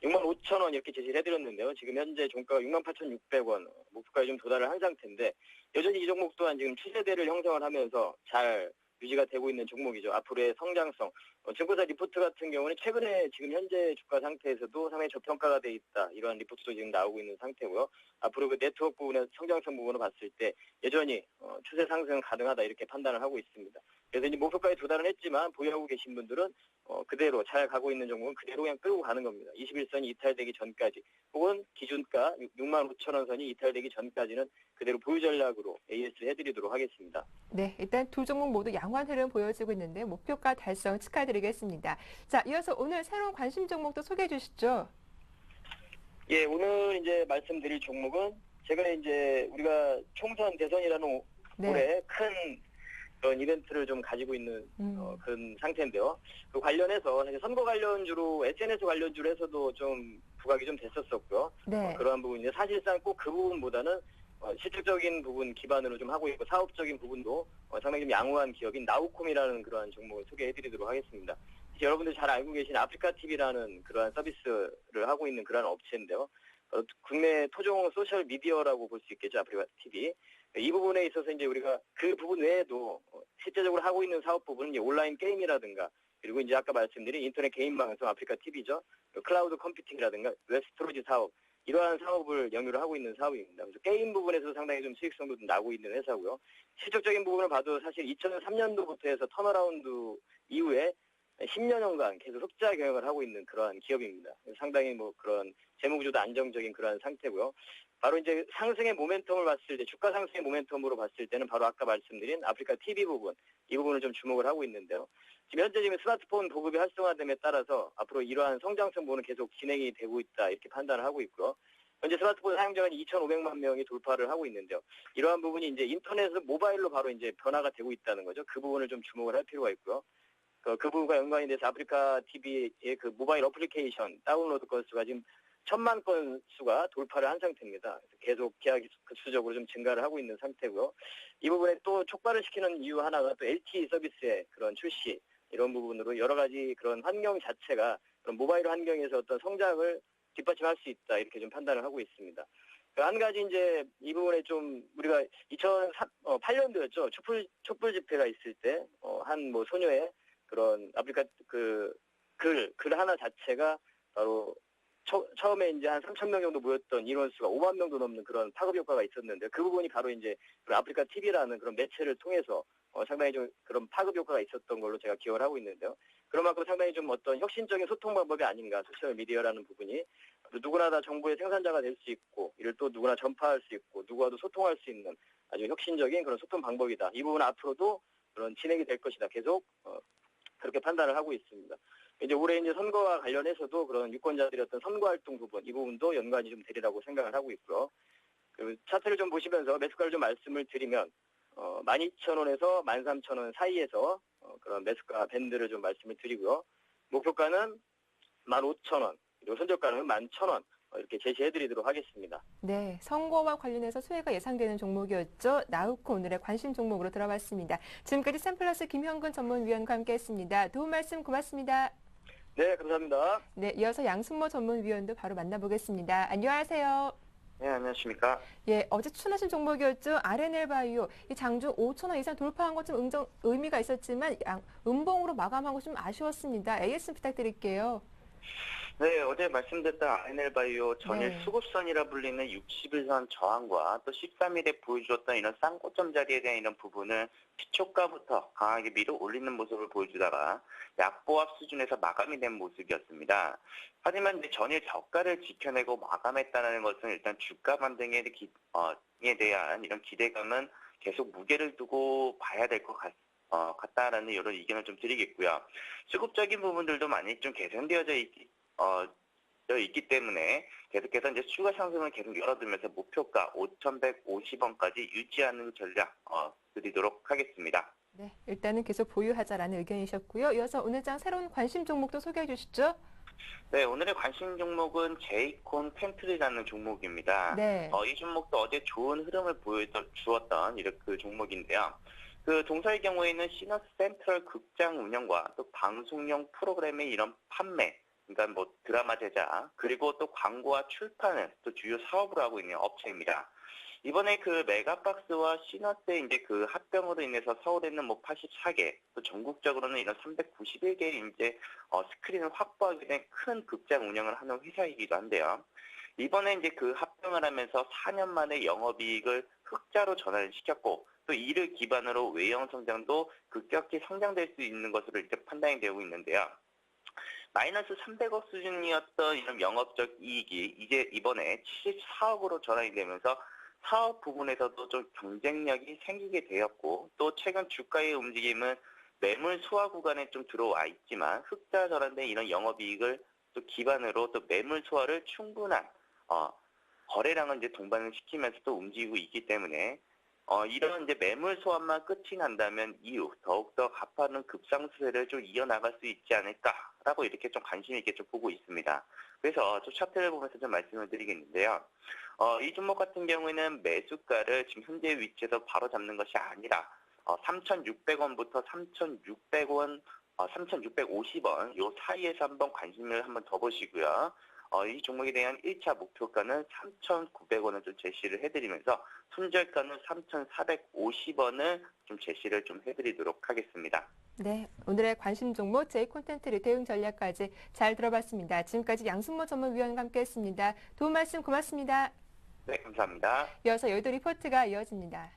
65,000원 이렇게 제시를 해드렸는데요. 지금 현재 종가가 68,600원, 목표가에 좀 도달을 한 상태인데 여전히 이 종목 또한 지금 추세대를 형성을 하면서 잘 유지가 되고 있는 종목이죠. 앞으로의 성장성. 증권사 리포트 같은 경우는 최근에 지금 현재 주가 상태에서도 상당히 저평가가 돼 있다. 이러한 리포트도 지금 나오고 있는 상태고요. 앞으로 그 네트워크 부분의 성장성 부분을 봤을 때 여전히 추세 상승 가능하다 이렇게 판단을 하고 있습니다. 그래서 이제 목표가에 도달은 했지만 보유하고 계신 분들은 그대로 잘 가고 있는 종목은 그대로 그냥 끌고 가는 겁니다. 21선이 이탈되기 전까지 혹은 기준가 65,000원 선이 이탈되기 전까지는 그대로 보유 전략으로 AS를 해드리도록 하겠습니다.
네, 일단 두 종목 모두 양호한 흐름 보여지고 있는데 목표가 달성 축하드리겠습니다. 자, 이어서 오늘 새로운 관심 종목도 소개해 주시죠.
예, 오늘 이제 말씀드릴 종목은 제가 이제 우리가 총선 대선이라는
네.
올해 큰 그런 이벤트를 좀 가지고 있는 그런 상태인데요. 그 관련해서 사실 선거 관련주로 SNS 관련주로 해서도 좀 부각이 좀 됐었었고요.
네.
그러한 부분인데 사실상 꼭 그 부분보다는 실질적인 부분 기반으로 좀 하고 있고 사업적인 부분도 상당히 좀 양호한 기업인 나우콤이라는 그러한 종목을 소개해드리도록 하겠습니다. 여러분들 잘 알고 계신 아프리카 TV라는 그러한 서비스를 하고 있는 그러한 업체인데요. 국내 토종 소셜 미디어라고 볼 수 있겠죠, 아프리카 TV. 이 부분에 있어서 이제 우리가 그 부분 외에도 실제적으로 하고 있는 사업 부분은 이제 온라인 게임이라든가 그리고 이제 아까 말씀드린 인터넷 개인 방송 아프리카 TV죠. 클라우드 컴퓨팅이라든가 웹스토리지 사업 이러한 사업을 영유로 하고 있는 사업입니다. 그래서 게임 부분에서 상당히 좀 수익성도 좀 나고 있는 회사고요. 실적적인 부분을 봐도 사실 2003년도부터 해서 턴어라운드 이후에 10년간 계속 흑자 경영을 하고 있는 그러한 기업입니다. 상당히 뭐 그런 재무구조도 안정적인 그러한 상태고요. 바로 이제 상승의 모멘텀을 봤을 때, 주가 상승의 모멘텀으로 봤을 때는 바로 아까 말씀드린 아프리카 TV 부분, 이 부분을 좀 주목을 하고 있는데요. 지금 현재 스마트폰 보급이 활성화됨에 따라서 앞으로 이러한 성장성 부분은 계속 진행이 되고 있다, 이렇게 판단을 하고 있고요. 현재 스마트폰 사용자가 2,500만 명이 돌파를 하고 있는데요. 이러한 부분이 이제 인터넷 모바일로 바로 이제 변화가 되고 있다는 거죠. 그 부분을 좀 주목을 할 필요가 있고요. 그 부분과 연관이 돼서 아프리카 TV의 그 모바일 어플리케이션 다운로드 건수가 지금 1,000만 건 수가 돌파를 한 상태입니다. 계속 계약 수적으로 좀 증가를 하고 있는 상태고요. 이 부분에 또 촉발을 시키는 이유 하나가 또 LTE 서비스의 그런 출시 이런 부분으로 여러 가지 그런 환경 자체가 그런 모바일 환경에서 어떤 성장을 뒷받침할 수 있다 이렇게 좀 판단을 하고 있습니다. 한 가지 이제 이 부분에 좀 우리가 2008년도였죠. 촛불 집회가 있을 때 한 뭐 소녀의 그런 아프리카 글 하나 자체가 바로 처음에 이제 한 3,000명 정도 모였던 인원수가 5만 명도 넘는 그런 파급 효과가 있었는데 그 부분이 바로 이제 아프리카 TV라는 그런 매체를 통해서 상당히 좀 그런 파급 효과가 있었던 걸로 제가 기억을 하고 있는데요. 그런 만큼 상당히 좀 어떤 혁신적인 소통 방법이 아닌가 소셜 미디어라는 부분이 누구나 다 정보의 생산자가 될 수 있고 이를 또 누구나 전파할 수 있고 누구와도 소통할 수 있는 아주 혁신적인 그런 소통 방법이다. 이 부분은 앞으로도 그런 진행이 될 것이다. 계속 그렇게 판단을 하고 있습니다. 이제 올해 이제 선거와 관련해서도 그런 유권자들의 어떤 선거 활동 부분, 이 부분도 연관이 좀 되리라고 생각을 하고 있고요. 그 차트를 좀 보시면서 매수가를 좀 말씀을 드리면 12,000원에서 13,000원 사이에서 그런 매수가 밴드를 좀 말씀을 드리고요. 목표가는 15,000원, 그리고 손절가는 11,000원 이렇게 제시해드리도록 하겠습니다.
네, 선거와 관련해서 수혜가 예상되는 종목이었죠. 나우코 오늘의 관심 종목으로 들어봤습니다. 지금까지 샘플러스 김현근 전문위원과 함께했습니다. 도움 말씀 고맙습니다.
네, 감사합니다.
네, 이어서 양승모 전문위원도 바로 만나보겠습니다. 안녕하세요.
네, 안녕하십니까.
예, 어제 추천하신 종목이었죠. R&L 바이오. 이 장중 5,000원 이상 돌파한 것 좀 의미가 있었지만 음봉으로 마감한 것 좀 아쉬웠습니다. AS 부탁드릴게요.
네, 어제 말씀드렸던 R&L바이오 전일
네.
수급선이라 불리는 60일선 저항과 또 13일에 보여주었던 이런 쌍고점 자리에 대한 이런 부분을 피초가부터 강하게 밀어 올리는 모습을 보여주다가 약보합 수준에서 마감이 된 모습이었습니다. 하지만 이제 전일 저가를 지켜내고 마감했다는 것은 일단 주가 반등에 대한 이런 기대감은 계속 무게를 두고 봐야 될 것 같다라는 이런 의견을 좀 드리겠고요. 수급적인 부분들도 많이 좀 개선되어져 있기 때문에 계속해서 이제 추가 상승을 계속 열어두면서 목표가 5,150원까지 유지하는 전략 드리도록 하겠습니다.
네, 일단은 계속 보유하자라는 의견이셨고요. 이어서 오늘 장 새로운 관심 종목도 소개해 주시죠.
네, 오늘의 관심 종목은 제이콘 펜트리라는 종목입니다.
네.
이 종목도 어제 좋은 흐름을 보여주었던 이런 그 종목인데요. 그 동사의 경우에는 시너스 센트럴 극장 운영과 또 방송용 프로그램의 이런 판매, 그러니까 뭐 드라마 제작, 그리고 또 광고와 출판을 또 주요 사업으로 하고 있는 업체입니다. 이번에 그 메가박스와 시너스의 이제 그 합병으로 인해서 서울에는 뭐 84개, 또 전국적으로는 이런 391개의 이제 스크린을 확보하게 된 큰 극장 운영을 하는 회사이기도 한데요. 이번에 이제 그 합병을 하면서 4년 만에 영업이익을 흑자로 전환을 시켰고, 또 이를 기반으로 외형 성장도 급격히 성장될 수 있는 것으로 이제 판단이 되고 있는데요. 마이너스 300억 수준이었던 이런 영업적 이익이 이제 이번에 74억으로 전환이 되면서 사업 부분에서도 좀 경쟁력이 생기게 되었고, 또 최근 주가의 움직임은 매물 소화 구간에 좀 들어와 있지만 흑자 전환된 이런 영업이익을 또 기반으로 또 매물 소화를 충분한 거래량을 이제 동반을 시키면서 또 움직이고 있기 때문에 이런 이제 매물 소환만 끝이 난다면 이후 더욱더 가파른 급상승세를 좀 이어나갈 수 있지 않을까라고 이렇게 좀 관심 있게 좀 보고 있습니다. 그래서 좀 차트를 보면서 좀 말씀을 드리겠는데요. 이 종목 같은 경우에는 매수가를 지금 현재 위치에서 바로 잡는 것이 아니라 3,600원부터 3,600원, 3,650원 요 사이에서 한번 관심을 한번 더 보시고요. 이 종목에 대한 1차 목표가는 3,900원을 좀 제시를 해드리면서 손절가는 3,450원을 좀 제시를 좀 해드리도록 하겠습니다.
네, 오늘의 관심 종목 제이콘텐트 대응 전략까지 잘 들어봤습니다. 지금까지 양승모 전문위원과 함께했습니다. 도움 말씀 고맙습니다.
네, 감사합니다.
이어서 여의도 리포트가 이어집니다.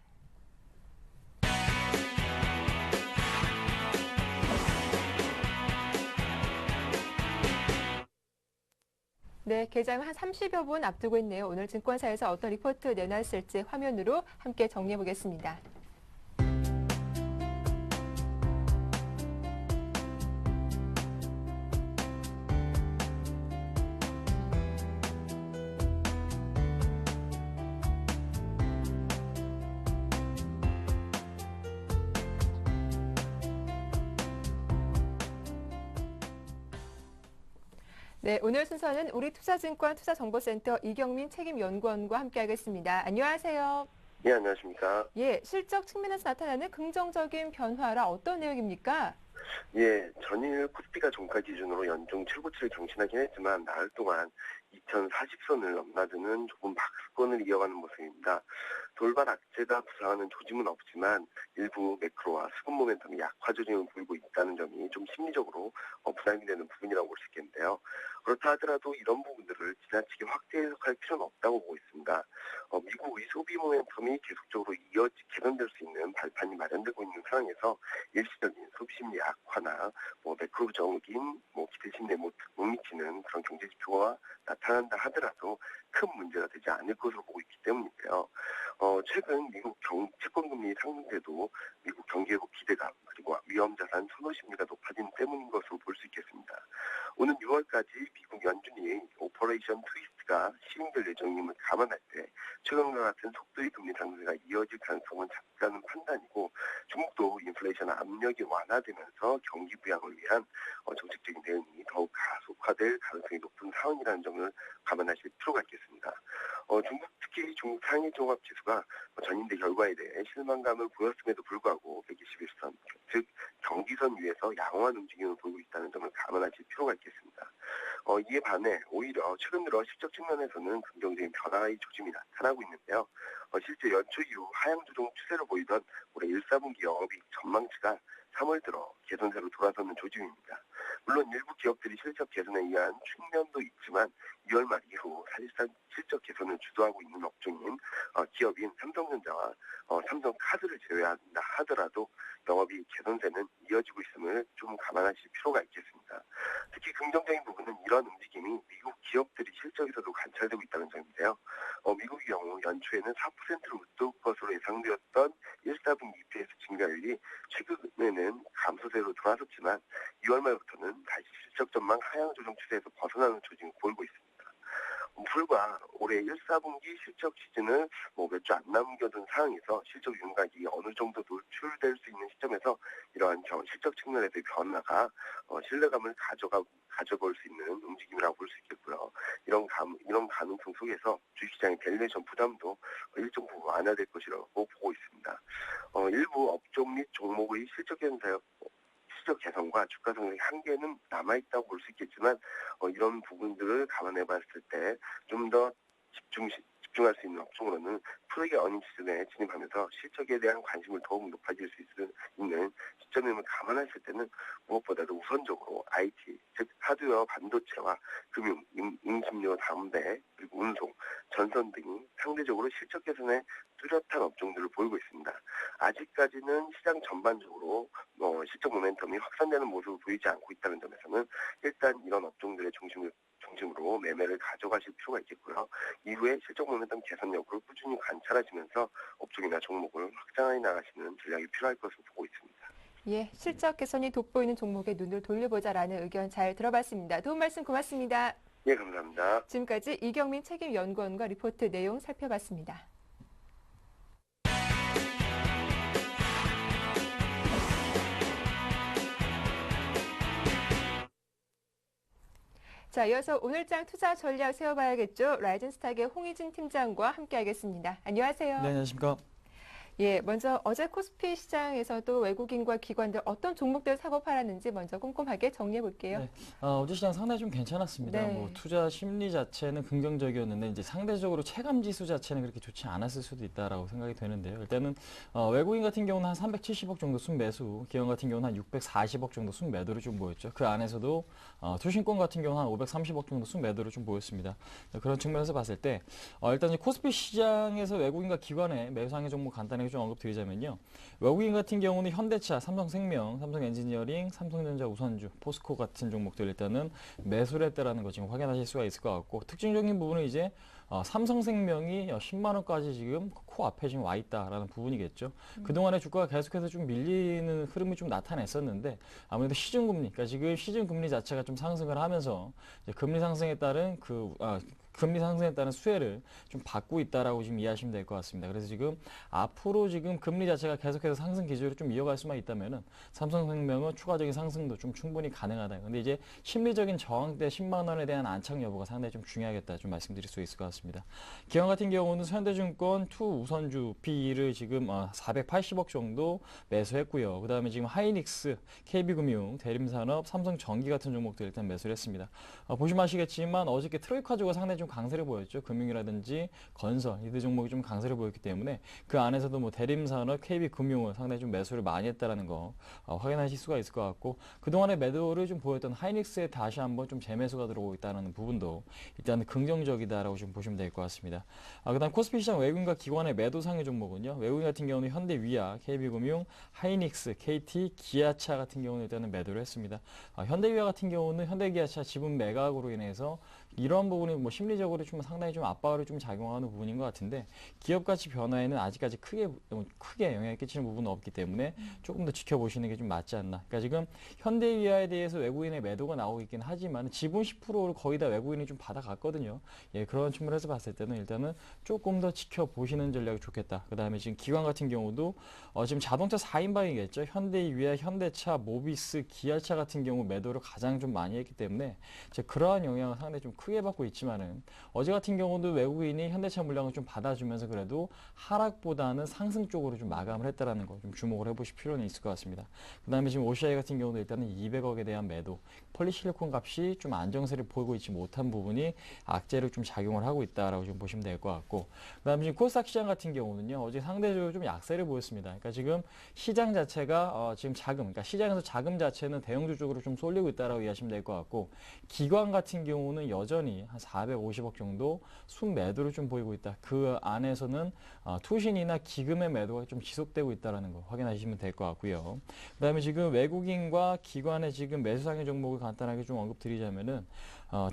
네, 개장 한 30여 분 앞두고 있네요. 오늘 증권사에서 어떤 리포트 내놨을지 화면으로 함께 정리해 보겠습니다. 네, 오늘 순서는 우리투자증권 투자정보센터 이경민 책임연구원과 함께하겠습니다. 안녕하세요.
예, 안녕하십니까.
예, 실적 측면에서 나타나는 긍정적인 변화라 어떤 내용입니까?
예, 전일 코스피가 종가 기준으로 연중 최고치를 경신하긴 했지만 나흘 동안 2040선을 넘나드는 조금 박스권을 이어가는 모습입니다. 돌발 악재가 부상하는 조짐은 없지만 일부 매크로와 수급 모멘텀이 약화 조짐을 보이고 있다는 점이 좀 심리적으로 부담이 되는 부분이라고 볼 수 있겠는데요. 그렇다 하더라도 이런 부분들을 지나치게 확대 해석할 필요는 없다고 보고 있습니다. 미국의 소비 모멘텀이 계속적으로 개선될 수 있는 발판이 마련되고 있는 상황에서 일시적인 소비 심리 약화나 매크로적인 기대 심리에 못 미치는 그런 경제 지표가 나타난다 하더라도 큰 문제가 되지 않을 것으로 보고 있기 때문인데요. 최근 미국 채권금리 상승세도 미국 경기회복 기대감 그리고 위험자산 선호 심리가 높아진 때문인 것으로 볼 수 있겠습니다. 오는 6월까지 미국 연준이 오퍼레이션 트위스트 조치가 시행될 예정임을 감안할 때 최근과 같은 속도의 금리 상승세가 이어질 가능성은 작다는 판단이고 중국도 인플레이션 압력이 완화되면서 경기 부양을 위한 정책적인 대응이 더욱 가속화될 가능성이 높은 상황이라는 점을 감안하실 필요가 있겠습니다. 특히 중국 상해 종합지수가 전인대 결과에 대해 실망감을 보였음에도 불구하고 121선, 즉 경기선 위에서 양호한 움직임을 보이고 있다는 점을 감안하실 필요가 있겠습니다. 이에 반해 오히려 최근 들어 실적 측면에서는 긍정적인 변화의 조짐이 나타나고 있는데요. 실제 연초 이후 하향 조정 추세를 보이던 올해 1, 4분기 영업이익 전망치가 3월 들어 개선세로 돌아서는 조짐입니다. 물론 일부 기업들이 실적 개선에 의한 측면도 있지만 2월 말 이후 사실상 실적 개선을 주도하고 있는 업종인 기업인 삼성전자와 삼성카드를 제외한다 하더라도 영업이익 개선세는 이어지고 있음을 좀 감안하실 필요가 있겠습니다. 특히 긍정적인 부분은 이런 움직임이 미국 기업들이 실적에서도 관찰되고 있다는 점인데요. 미국의 경우 연초에는 4%를 웃돌 것으로 예상되었던 1, 4분기 EPS 증가율이 최근에는 감소세로 돌아섰지만 2월 말부터는 다시 실적 전망 하향 조정 추세에서 벗어나는 조짐을 보이고 있습니다. 불과 올해 1, 4분기 실적 시즌을 몇 주 안 남겨둔 상황에서 실적 윤곽이 어느 정도 노출될 수 있는 시점에서 이러한 실적 측면에서의 변화가 신뢰감을 가져볼 수 있는 움직임이라고 볼 수 있겠고요. 이런 가능성 속에서 주식시장의 밸류에이션 부담도 일정 부분 완화될 것이라고 보고 있습니다. 일부 업종 및 종목의 실적 개선과 주가 상승의 한계는 남아있다고 볼 수 있겠지만 이런 부분들을 감안해봤을 때 좀 더 집중할 수 있는 업종으로는 프로의 어닝 시즌에 진입하면서 실적에 대한 관심을 더욱 높아질 수 있는 시점임을 감안했을 때는 무엇보다도 우선적으로 IT, 즉 하드웨어, 반도체와 금융, 인심료, 담배, 그리고 운송, 전선 등이 상대적으로 실적 개선에 뚜렷한 업종들을 보이고 있습니다. 아직까지는 시장 전반적으로 실적 모멘텀이 확산되는 모습을 보이지 않고 있다는 점에서는 일단 이런 업종들의 중심으로 매매를 가져가실 필요가 있겠고요. 이후에 실적 모멘텀 개선 여부를 꾸준히 관찰하시면서 업종이나 종목을 확장해 나가시는 전략이 필요할 것으로 보고 있습니다.
예, 실적 개선이 돋보이는 종목에 눈을 돌려보자라는 의견 잘 들어봤습니다. 도움 말씀 고맙습니다.
예, 감사합니다.
지금까지 이경민 책임연구원과 리포트 내용 살펴봤습니다. 자, 이어서 오늘장 투자 전략 세워봐야겠죠. 라이즌스탁의 홍희진 팀장과 함께하겠습니다. 안녕하세요.
네, 안녕하십니까.
예, 먼저 어제 코스피 시장에서도 외국인과 기관들 어떤 종목들 사고 팔았는지 먼저 꼼꼼하게 정리해 볼게요.
네, 어제 시장 상당히 좀 괜찮았습니다.
네.
투자 심리 자체는 긍정적이었는데 이제 상대적으로 체감 지수 자체는 그렇게 좋지 않았을 수도 있다라고 생각이 되는데요. 일단은 외국인 같은 경우는 한 370억 정도 순매수, 기관 같은 경우는 한 640억 정도 순매도를 좀 보였죠. 그 안에서도 투신권 같은 경우는 한 530억 정도 순매도를 좀 보였습니다. 그런 측면에서 봤을 때 일단 이제 코스피 시장에서 외국인과 기관의 매수 상해 종목 간단하게 좀 언급드리자면요. 외국인 같은 경우는 현대차, 삼성생명, 삼성엔지니어링, 삼성전자, 우선주, 포스코 같은 종목들 일단은 매수를 했다라는 거 지금 확인하실 수가 있을 것 같고, 특징적인 부분은 이제 삼성생명이 10만 원까지 지금 코 앞에 지금 와 있다라는 부분이겠죠. 그동안에 주가가 계속해서 좀 밀리는 흐름이 좀 나타냈었는데 아무래도 시중금리, 그러니까 지금 시중금리 자체가 좀 상승을 하면서 이제 금리 상승에 따른 금리 상승에 따른 수혜를 좀 받고 있다라고 지금 이해하시면 될 것 같습니다. 그래서 지금 앞으로 지금 금리 자체가 계속해서 상승 기조를 좀 이어갈 수만 있다면은 삼성생명은 추가적인 상승도 좀 충분히 가능하다. 근데 이제 심리적인 저항대 10만 원에 대한 안착 여부가 상당히 좀 중요하겠다 좀 말씀드릴 수 있을 것 같습니다. 기관 같은 경우는 현대증권 투 우선주 PE를 지금 480억 정도 매수했고요. 그다음에 지금 하이닉스, KB금융, 대림산업, 삼성전기 같은 종목들 일단 매수를 했습니다. 보시면 아시겠지만 어저께 트로이카주가 상당히 좀 강세를 보였죠. 금융이라든지 건설, 이들 종목이 좀 강세를 보였기 때문에 그 안에서도 뭐 대림산업, KB금융을 상당히 좀 매수를 많이 했다라는 거 확인하실 수가 있을 것 같고, 그동안의 매도를 좀 보였던 하이닉스에 다시 한번 좀 재매수가 들어오고 있다는 부분도 일단 긍정적이다라고 좀 보시면 될 것 같습니다. 그다음 코스피 시장 외국인과 기관의 매도 상해 종목은요. 외국인 같은 경우는 현대위아, KB금융, 하이닉스, KT, 기아차 같은 경우는 일단은 매도를 했습니다. 현대위아 같은 경우는 현대기아차 지분 매각으로 인해서 이런 부분이 뭐 심리적으로 좀 상당히 좀 압박을 좀 작용하는 부분인 것 같은데 기업 가치 변화에는 아직까지 크게 영향을 끼치는 부분은 없기 때문에 조금 더 지켜보시는 게 좀 맞지 않나. 그러니까 지금 현대위아에 대해서 외국인의 매도가 나오고 있긴 하지만 지분 10%를 거의 다 외국인이 좀 받아갔거든요. 예, 그런 측면에서 봤을 때는 일단은 조금 더 지켜보시는 전략이 좋겠다. 그 다음에 지금 기관 같은 경우도 지금 자동차 4인방이겠죠. 현대위아, 현대차, 모비스, 기아차 같은 경우 매도를 가장 좀 많이 했기 때문에 이제 그러한 영향을 상당히 좀 크게 받고 있지만은 어제 같은 경우도 외국인이 현대차 물량을 좀 받아주면서 그래도 하락보다는 상승 쪽으로 좀 마감을 했다라는 거 좀 주목을 해보실 필요는 있을 것 같습니다. 그 다음에 지금 OCI 같은 경우도 일단은 200억에 대한 매도, 폴리실리콘 값이 좀 안정세를 보이고 있지 못한 부분이 악재로 좀 작용을 하고 있다라고 좀 보시면 될 것 같고, 그 다음에 지금 코스닥 시장 같은 경우는요, 어제 상대적으로 좀 약세를 보였습니다. 그러니까 지금 시장 자체가 지금 그러니까 시장에서 자금 자체는 대형주 쪽으로 좀 쏠리고 있다라고 이해하시면 될 것 같고, 기관 같은 경우는 여전히 한 450억 정도 순매도를 좀 보이고 있다. 그 안에서는 투신이나 기금의 매도가 좀 지속되고 있다는 거 확인하시면 될 것 같고요. 그 다음에 지금 외국인과 기관의 지금 매수상의 종목을 간단하게 좀 언급드리자면은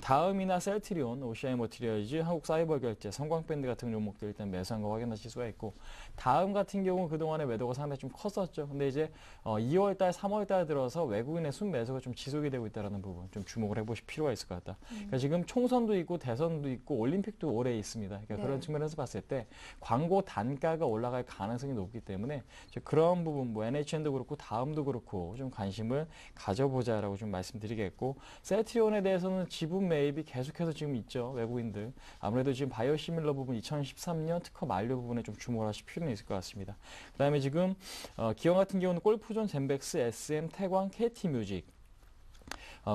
다음이나 셀트리온, OCI 머티리얼즈, 한국사이버결제, 성광밴드 같은 종목들 일단 매수한 거 확인하실 수가 있고, 다음 같은 경우 그동안의 매도가 상당히 좀 컸었죠. 근데 이제 2월달, 3월달 들어서 외국인의 순매수가 좀 지속이 되고 있다는 부분 좀 주목을 해보실 필요가 있을 것 같다. 그러니까 지금 총선도 있고 대선도 있고 올림픽도 올해 있습니다. 그러니까 그런 측면에서 봤을 때 광고 단가가 올라갈 가능성이 높기 때문에 그런 부분, 뭐 NHN도 그렇고 다음도 그렇고 좀 관심을 가져보자라고 좀 말씀드리겠고, 셀트리온에 대해서는 지분 매입이 계속해서 지금 있죠. 외국인들. 아무래도 지금 바이오시밀러 부분 2013년 특허 만료 부분에 좀 주목을 하실 필요는 있을 것 같습니다. 그 다음에 지금 기업 같은 경우는 골프존, 젠백스, SM, 태광, KT뮤직.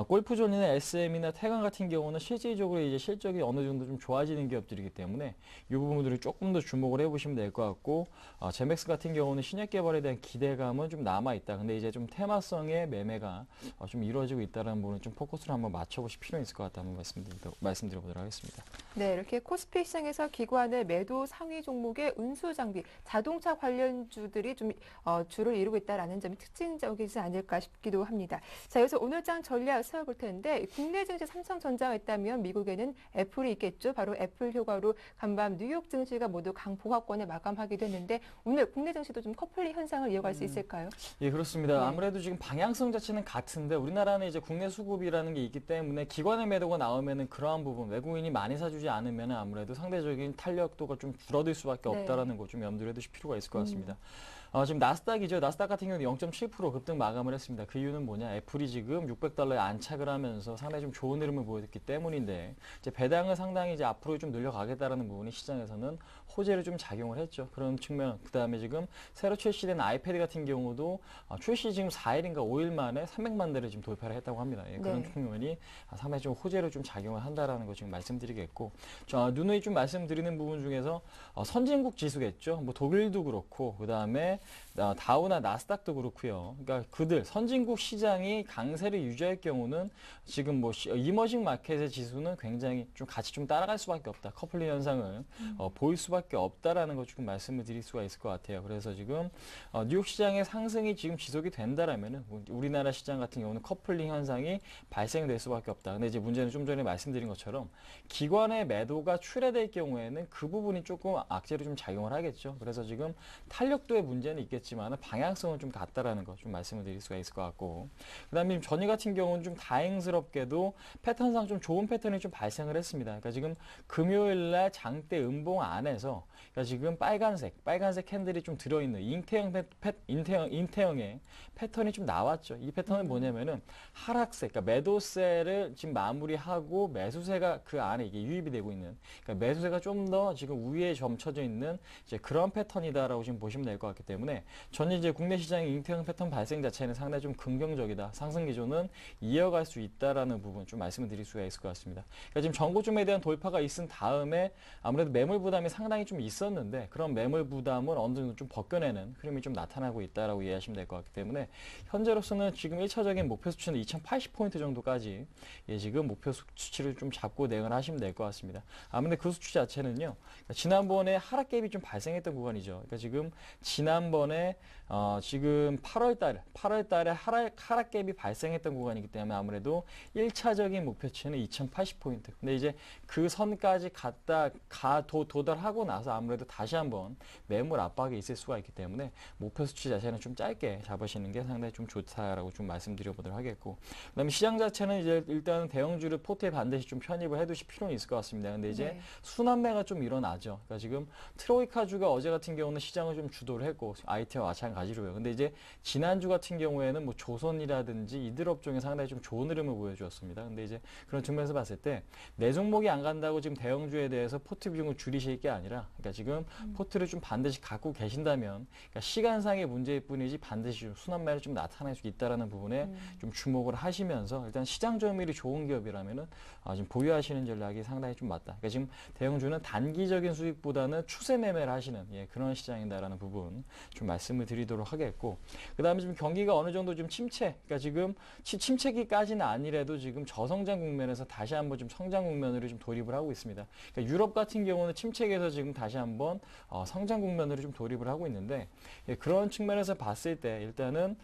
골프존이나 SM이나 태광 같은 경우는 실질적으로 이제 실적이 어느 정도 좀 좋아지는 기업들이기 때문에 이 부분들을 조금 더 주목을 해보시면 될 것 같고, 젠맥스 같은 경우는 신약 개발에 대한 기대감은 좀 남아 있다. 근데 이제 좀 테마성의 매매가 좀 이루어지고 있다는 부분을 좀 포커스를 한번 맞춰보실 필요는 있을 것 같다는 말씀드려보도록 하겠습니다.
네, 이렇게 코스피 시장에서 기관의 매도 상위 종목의 운수 장비, 자동차 관련주들이 좀 주를 이루고 있다는 점이 특징적이지 않을까 싶기도 합니다. 자, 여기서 오늘 장 전략 세워볼 텐데, 국내 증시 삼성전자가 있다면 미국에는 애플이 있겠죠. 바로 애플 효과로 간밤 뉴욕 증시가 모두 강보합권에 마감하기도 했는데, 오늘 국내 증시도 좀 커플링 현상을 이어갈 수 있을까요?
예, 그렇습니다.
네.
아무래도 지금 방향성 자체는 같은데 우리나라는 이제 국내 수급이라는 게 있기 때문에 기관의 매도가 나오면은 그러한 부분, 외국인이 많이 사주지 않으면은 아무래도 상대적인 탄력도가 좀 줄어들 수밖에
네.
없다라는 거 좀 염두에 두실 필요가 있을 것 같습니다. 지금 나스닥이죠. 나스닥 같은 경우는 0.7% 급등 마감을 했습니다. 그 이유는 뭐냐? 애플이 지금 $600에 안착을 하면서 상당히 좀 좋은 흐름을 보였기 때문인데, 이제 배당을 상당히 이제 앞으로 좀 늘려가겠다라는 부분이 시장에서는 호재를 좀 작용을 했죠. 그런 측면. 그 다음에 지금 새로 출시된 아이패드 같은 경우도 출시 지금 4일인가 5일 만에 300만 대를 지금 돌파를 했다고 합니다. 예, 그런 측면이 상당히 좀 호재를 좀 작용을 한다라는 거 지금 말씀드리겠고, 누누이 좀 말씀드리는 부분 중에서 선진국 지수겠죠. 뭐 독일도 그렇고, 그 다음에 다우나 나스닥도 그렇고요. 그러니까 그들 선진국 시장이 강세를 유지할 경우는 지금 뭐 이머징 마켓의 지수는 굉장히 좀 같이 좀 따라갈 수밖에 없다. 커플링 현상을 보일 수밖에 없다라는 거 조금 말씀을 드릴 수가 있을 것 같아요. 그래서 지금 뉴욕 시장의 상승이 지금 지속이 된다라면은 우리나라 시장 같은 경우는 커플링 현상이 발생될 수밖에 없다. 근데 이제 문제는 좀 전에 말씀드린 것처럼 기관의 매도가 출회될 경우에는 그 부분이 조금 악재로 좀 작용을 하겠죠. 그래서 지금 탄력도의 문제는 있겠지만 방향성은 좀 같다라는 거 좀 말씀을 드릴 수가 있을 것 같고, 그 다음에 전일 같은 경우는 좀 다행스럽게도 패턴상 좀 좋은 패턴이 좀 발생을 했습니다. 그러니까 지금 금요일날 장대 음봉 안에서 그러니까 지금 빨간색 캔들이 좀 들어있는 인태형의 패턴이 좀 나왔죠. 이 패턴은 뭐냐면은 하락세, 그러니까 매도세를 지금 마무리하고 매수세가 그 안에 이게 유입이 되고 있는, 그러니까 매수세가 좀 더 지금 위에 점쳐져 있는 이제 그런 패턴이다라고 지금 보시면 될 것 같기 때문에 저는 이제 국내 시장의 인태형 패턴 발생 자체는 상당히 좀 긍정적이다. 상승 기조는 이어갈 수 있다라는 부분 좀 말씀을 드릴 수가 있을 것 같습니다. 그러니까 지금 전고점에 대한 돌파가 있은 다음에 아무래도 매물 부담이 상당히 좀 있었는데 그런 매물 부담을 어느 정도 좀 벗겨내는 흐름이 좀 나타나고 있다라고 이해하시면 될 것 같기 때문에 현재로서는 지금 1차적인 목표 수치는 2080포인트 정도까지 지금 목표 수치를 좀 잡고 대응을 하시면 될 것 같습니다. 아무래도 그 수치 자체는요, 그러니까 지난번에 하락 갭이 좀 발생했던 구간이죠. 그러니까 지금 지난번에 그다음에 지금 8월 달에 하락갭이 발생했던 구간이기 때문에 아무래도 1차적인 목표치는 2080포인트. 근데 이제 그 선까지 도달하고 나서 아무래도 다시 한번 매물 압박이 있을 수가 있기 때문에 목표 수치 자체는 좀 짧게 잡으시는 게 상당히 좀 좋다라고 좀 말씀드려보도록 하겠고, 그다음에 시장 자체는 이제 일단 대형주를 포트에 반드시 좀 편입을 해두실 필요는 있을 것 같습니다. 근데 이제 순환매가 좀 일어나죠. 그러니까 지금 트로이카주가 어제 같은 경우는 시장을 좀 주도를 했고 IT와 마찬가지로요. 근데 이제 지난주 같은 경우에는 뭐 조선이라든지 이들 업종에 상당히 좀 좋은 흐름을 보여주었습니다. 근데 이제 그런 측면에서 봤을 때 내 종목이 안 간다고 지금 대형주에 대해서 포트 비중을 줄이실 게 아니라, 그러니까 지금 포트를 좀 반드시 갖고 계신다면, 그러니까 시간상의 문제일 뿐이지 반드시 좀 순환매를 좀 나타낼 수 있다라는 부분에 좀 주목을 하시면서 일단 시장 점유율이 좋은 기업이라면은 지금 보유하시는 전략이 상당히 좀 맞다. 그러니까 지금 대형주는 단기적인 수익보다는 추세 매매를 하시는 그런 시장이다라는 부분 좀 말씀을 드리도록 하겠고, 그 다음에 지금 경기가 어느 정도 좀 그러니까 지금 침체기까지는 아니래도 지금 저성장 국면에서 다시 한번 좀 성장 국면으로 좀 돌입을 하고 있습니다. 그러니까 유럽 같은 경우는 침체기에서 지금 다시 한번 성장 국면으로 좀 돌입을 하고 있는데, 그런 측면에서 봤을 때 일단은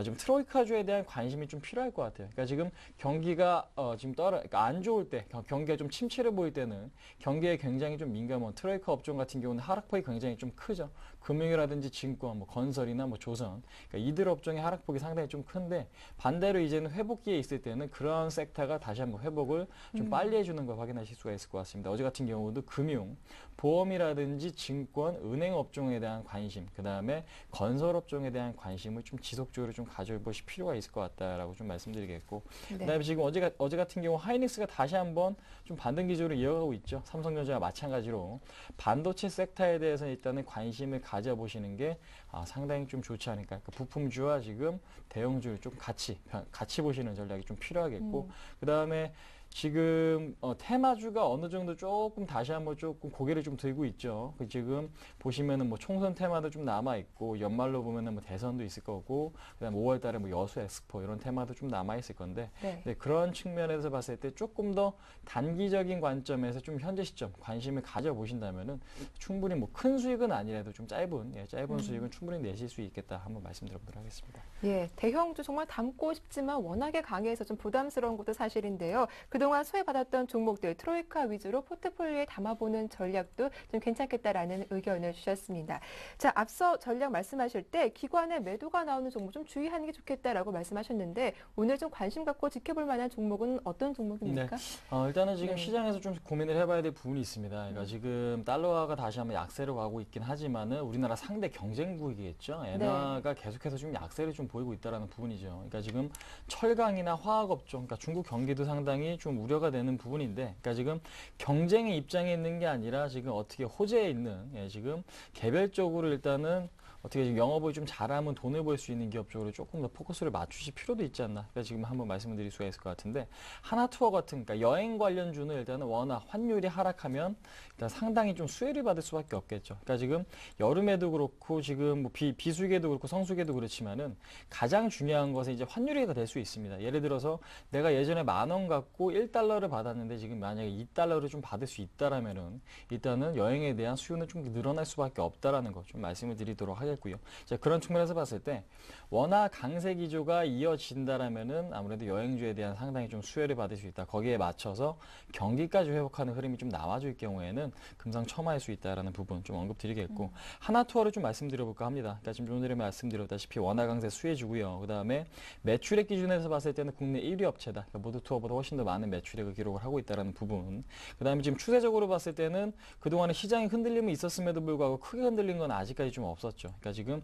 지금 트로이카주에 대한 관심이 좀 필요할 것 같아요. 그러니까 지금 경기가 지금 그러니까 안 좋을 때, 경기가 좀 침체를 보일 때는 경기에 굉장히 좀 민감한 트로이카 업종 같은 경우는 하락폭이 굉장히 좀 크죠. 금융이라든지 증권, 뭐 건설이나 뭐 조선, 그러니까 이들 업종의 하락폭이 상당히 좀 큰데, 반대로 이제는 회복기에 있을 때는 그런 섹터가 다시 한번 회복을 좀 빨리 해주는 걸 확인하실 수가 있을 것 같습니다. 어제 같은 경우도 금융, 보험이라든지 증권, 은행 업종에 대한 관심, 그 다음에 건설 업종에 대한 관심을 좀 지속적으로 좀 가져보실 필요가 있을 것 같다라고 좀 말씀드리겠고, 그다음에 지금 어제 같은 경우 하이닉스가 다시 한번 좀 반등 기조를 이어가고 있죠. 삼성전자와 마찬가지로 반도체 섹터에 대해서 일단은 관심을 가져보시는 게 상당히 좀 좋지 않을까. 그러니까 부품주와 지금 대형주를 좀 같이 보시는 전략이 좀 필요하겠고, 그 다음에 지금 테마주가 어느 정도 조금 다시 한번 조금 고개를 좀 들고 있죠. 지금 보시면은 뭐 총선 테마도 좀 남아 있고, 연말로 보면은 뭐 대선도 있을 거고, 그다음 5월달에 뭐 여수 엑스포 이런 테마도 좀 남아 있을 건데, 네, 그런 측면에서 봤을 때 조금 더 단기적인 관점에서 좀 현재 시점 관심을 가져 보신다면은 충분히 뭐 큰 수익은 아니라도 좀 짧은 수익은 충분히 내실 수 있겠다 한번 말씀드려보도록 하겠습니다.
예, 대형주 정말 담고 싶지만 워낙에 강해서 좀 부담스러운 것도 사실인데요. 그동안 소외받았던 종목들 트로이카 위주로 포트폴리오에 담아보는 전략도 좀 괜찮겠다라는 의견을 주셨습니다. 자, 앞서 전략 말씀하실 때 기관의 매도가 나오는 종목 좀 주의하는 게 좋겠다라고 말씀하셨는데, 오늘 좀 관심 갖고 지켜볼 만한 종목은 어떤 종목입니까?
네. 일단은 지금 시장에서 좀 고민을 해봐야 될 부분이 있습니다. 그러니까 지금 달러화가 다시 한번 약세로 가고 있긴 하지만은 우리나라 상대 경쟁국이겠죠. 엔화가 계속해서 좀 약세를 좀 보이고 있다라는 부분이죠. 그러니까 지금 철강이나 화학업종, 그러니까 중국 경기도 상당히 좀 우려가 되는 부분인데, 그러니까 지금 경쟁의 입장에 있는 게 아니라 지금 어떻게 호재에 있는 지금 개별적으로 일단은 어떻게 지금 영업을 좀 잘하면 돈을 벌 수 있는 기업 쪽으로 조금 더 포커스를 맞추실 필요도 있지 않나. 그러니까 지금 한번 말씀을 드릴 수가 있을 것 같은데, 하나투어 같은, 그러니까 여행 관련주는 일단은 워낙 환율이 하락하면 일단 상당히 좀 수혜를 받을 수밖에 없겠죠. 그러니까 지금 여름에도 그렇고 지금 뭐 비수기에도 그렇고 성수기에도 그렇지만은 가장 중요한 것은 이제 환율이가 될 수 있습니다. 예를 들어서 내가 예전에 10,000원 갖고 1달러를 받았는데 지금 만약에 2달러를 좀 받을 수 있다라면은 일단은 여행에 대한 수요는 좀 늘어날 수밖에 없다라는 거 좀 말씀을 드리도록 하겠습니다. 고요. 자, 그런 측면에서 봤을 때 워낙 강세 기조가 이어진다라면은 아무래도 여행주에 대한 상당히 좀 수혜를 받을 수 있다. 거기에 맞춰서 경기까지 회복하는 흐름이 좀 나와줄 경우에는 금상첨화할 수 있다라는 부분 좀 언급드리겠고, 하나투어를 좀 말씀드려볼까 합니다. 그러니까 지금 좀 전에 말씀드렸다시피 워낙 강세 수혜주고요. 그 다음에 매출액 기준에서 봤을 때는 국내 1위 업체다. 그러니까 모두투어보다 훨씬 더 많은 매출액을 기록을 하고 있다라는 부분. 그 다음에 지금 추세적으로 봤을 때는 그동안에 시장이 흔들림이 있었음에도 불구하고 크게 흔들린 건 아직까지 좀 없었죠. 그러니까 지금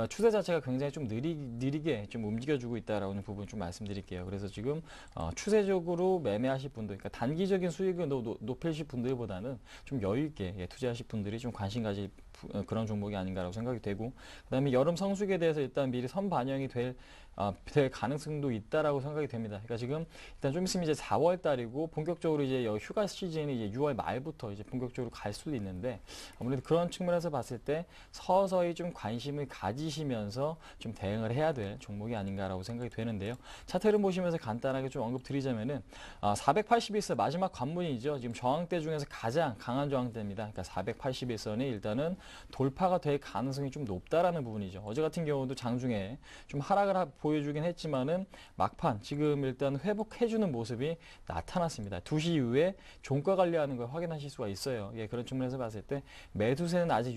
추세 자체가 굉장히 좀 느리게 좀 움직여주고 있다라는 부분 좀 말씀드릴게요. 그래서 지금 추세적으로 매매하실 분들, 그러니까 단기적인 수익을 높이실 분들보다는 좀 여유 있게 투자하실 분들이 좀 관심 가질 그런 종목이 아닌가라고 생각이 되고, 그다음에 여름 성수기에 대해서 일단 미리 선반영이 될 될 가능성도 있다라고 생각이 됩니다. 그러니까 지금 일단 좀 있으면 이제 4월 달이고 본격적으로 이제 휴가 시즌이 이제 6월 말부터 이제 본격적으로 갈 수도 있는데 아무래도 그런 측면에서 봤을 때 서서히 좀 관심을 가지시면서 좀 대응을 해야 될 종목이 아닌가라고 생각이 되는데요. 차트를 보시면서 간단하게 좀 언급드리자면은 481선 마지막 관문이죠. 지금 저항대 중에서 가장 강한 저항대입니다. 그러니까 481선이 일단은 돌파가 될 가능성이 좀 높다라는 부분이죠. 어제 같은 경우도 장중에 좀 하락을 보여주긴 했지만은 막판 지금 일단 회복해주는 모습이 나타났습니다. 2시 이후에 종가 관리하는 걸 확인하실 수가 있어요. 예, 그런 측면에서 봤을 때 매수세는 아직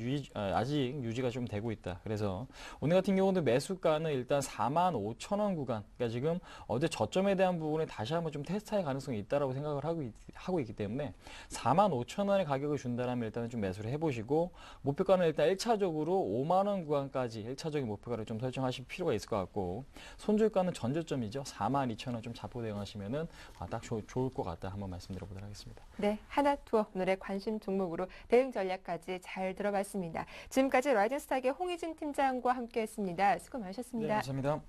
유지가 좀 되고 있다. 그래서 오늘 같은 경우도 매수가는 일단 45,000원 구간. 그러니까 지금 어제 저점에 대한 부분에 다시 한번 좀 테스트할 가능성이 있다라고 생각을 하고 있기 때문에 45,000원의 가격을 준다면 일단은 좀 매수를 해보시고 목표가는 일단 1차적으로 5만 원 구간까지 1차적인 목표가를 좀 설정하실 필요가 있을 것 같고 손절가는 전저점이죠. 42,000원 좀 잡고 대응하시면은 딱 좋을 것 같다. 한번 말씀드려보도록 하겠습니다.
네, 하나투어 오늘의 관심 종목으로 대응 전략까지 잘 들어봤습니다. 지금까지 라이젠스탁의 홍희진 팀장과 함께했습니다. 수고
네,
많으셨습니다.
감사합니다.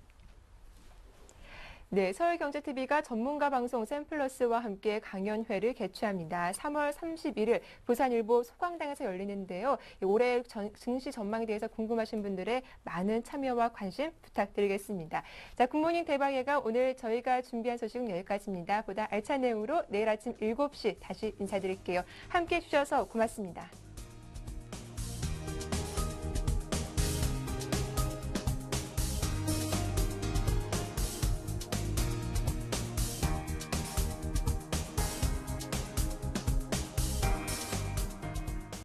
네, 서울경제TV가 전문가 방송 샘플러스와 함께 강연회를 개최합니다. 3월 31일 부산일보 소강당에서 열리는데요. 올해 증시 전망에 대해서 궁금하신 분들의 많은 참여와 관심 부탁드리겠습니다. 자, 굿모닝 대박예가 오늘 저희가 준비한 소식은 여기까지입니다. 보다 알찬 내용으로 내일 아침 7시 다시 인사드릴게요. 함께해 주셔서 고맙습니다.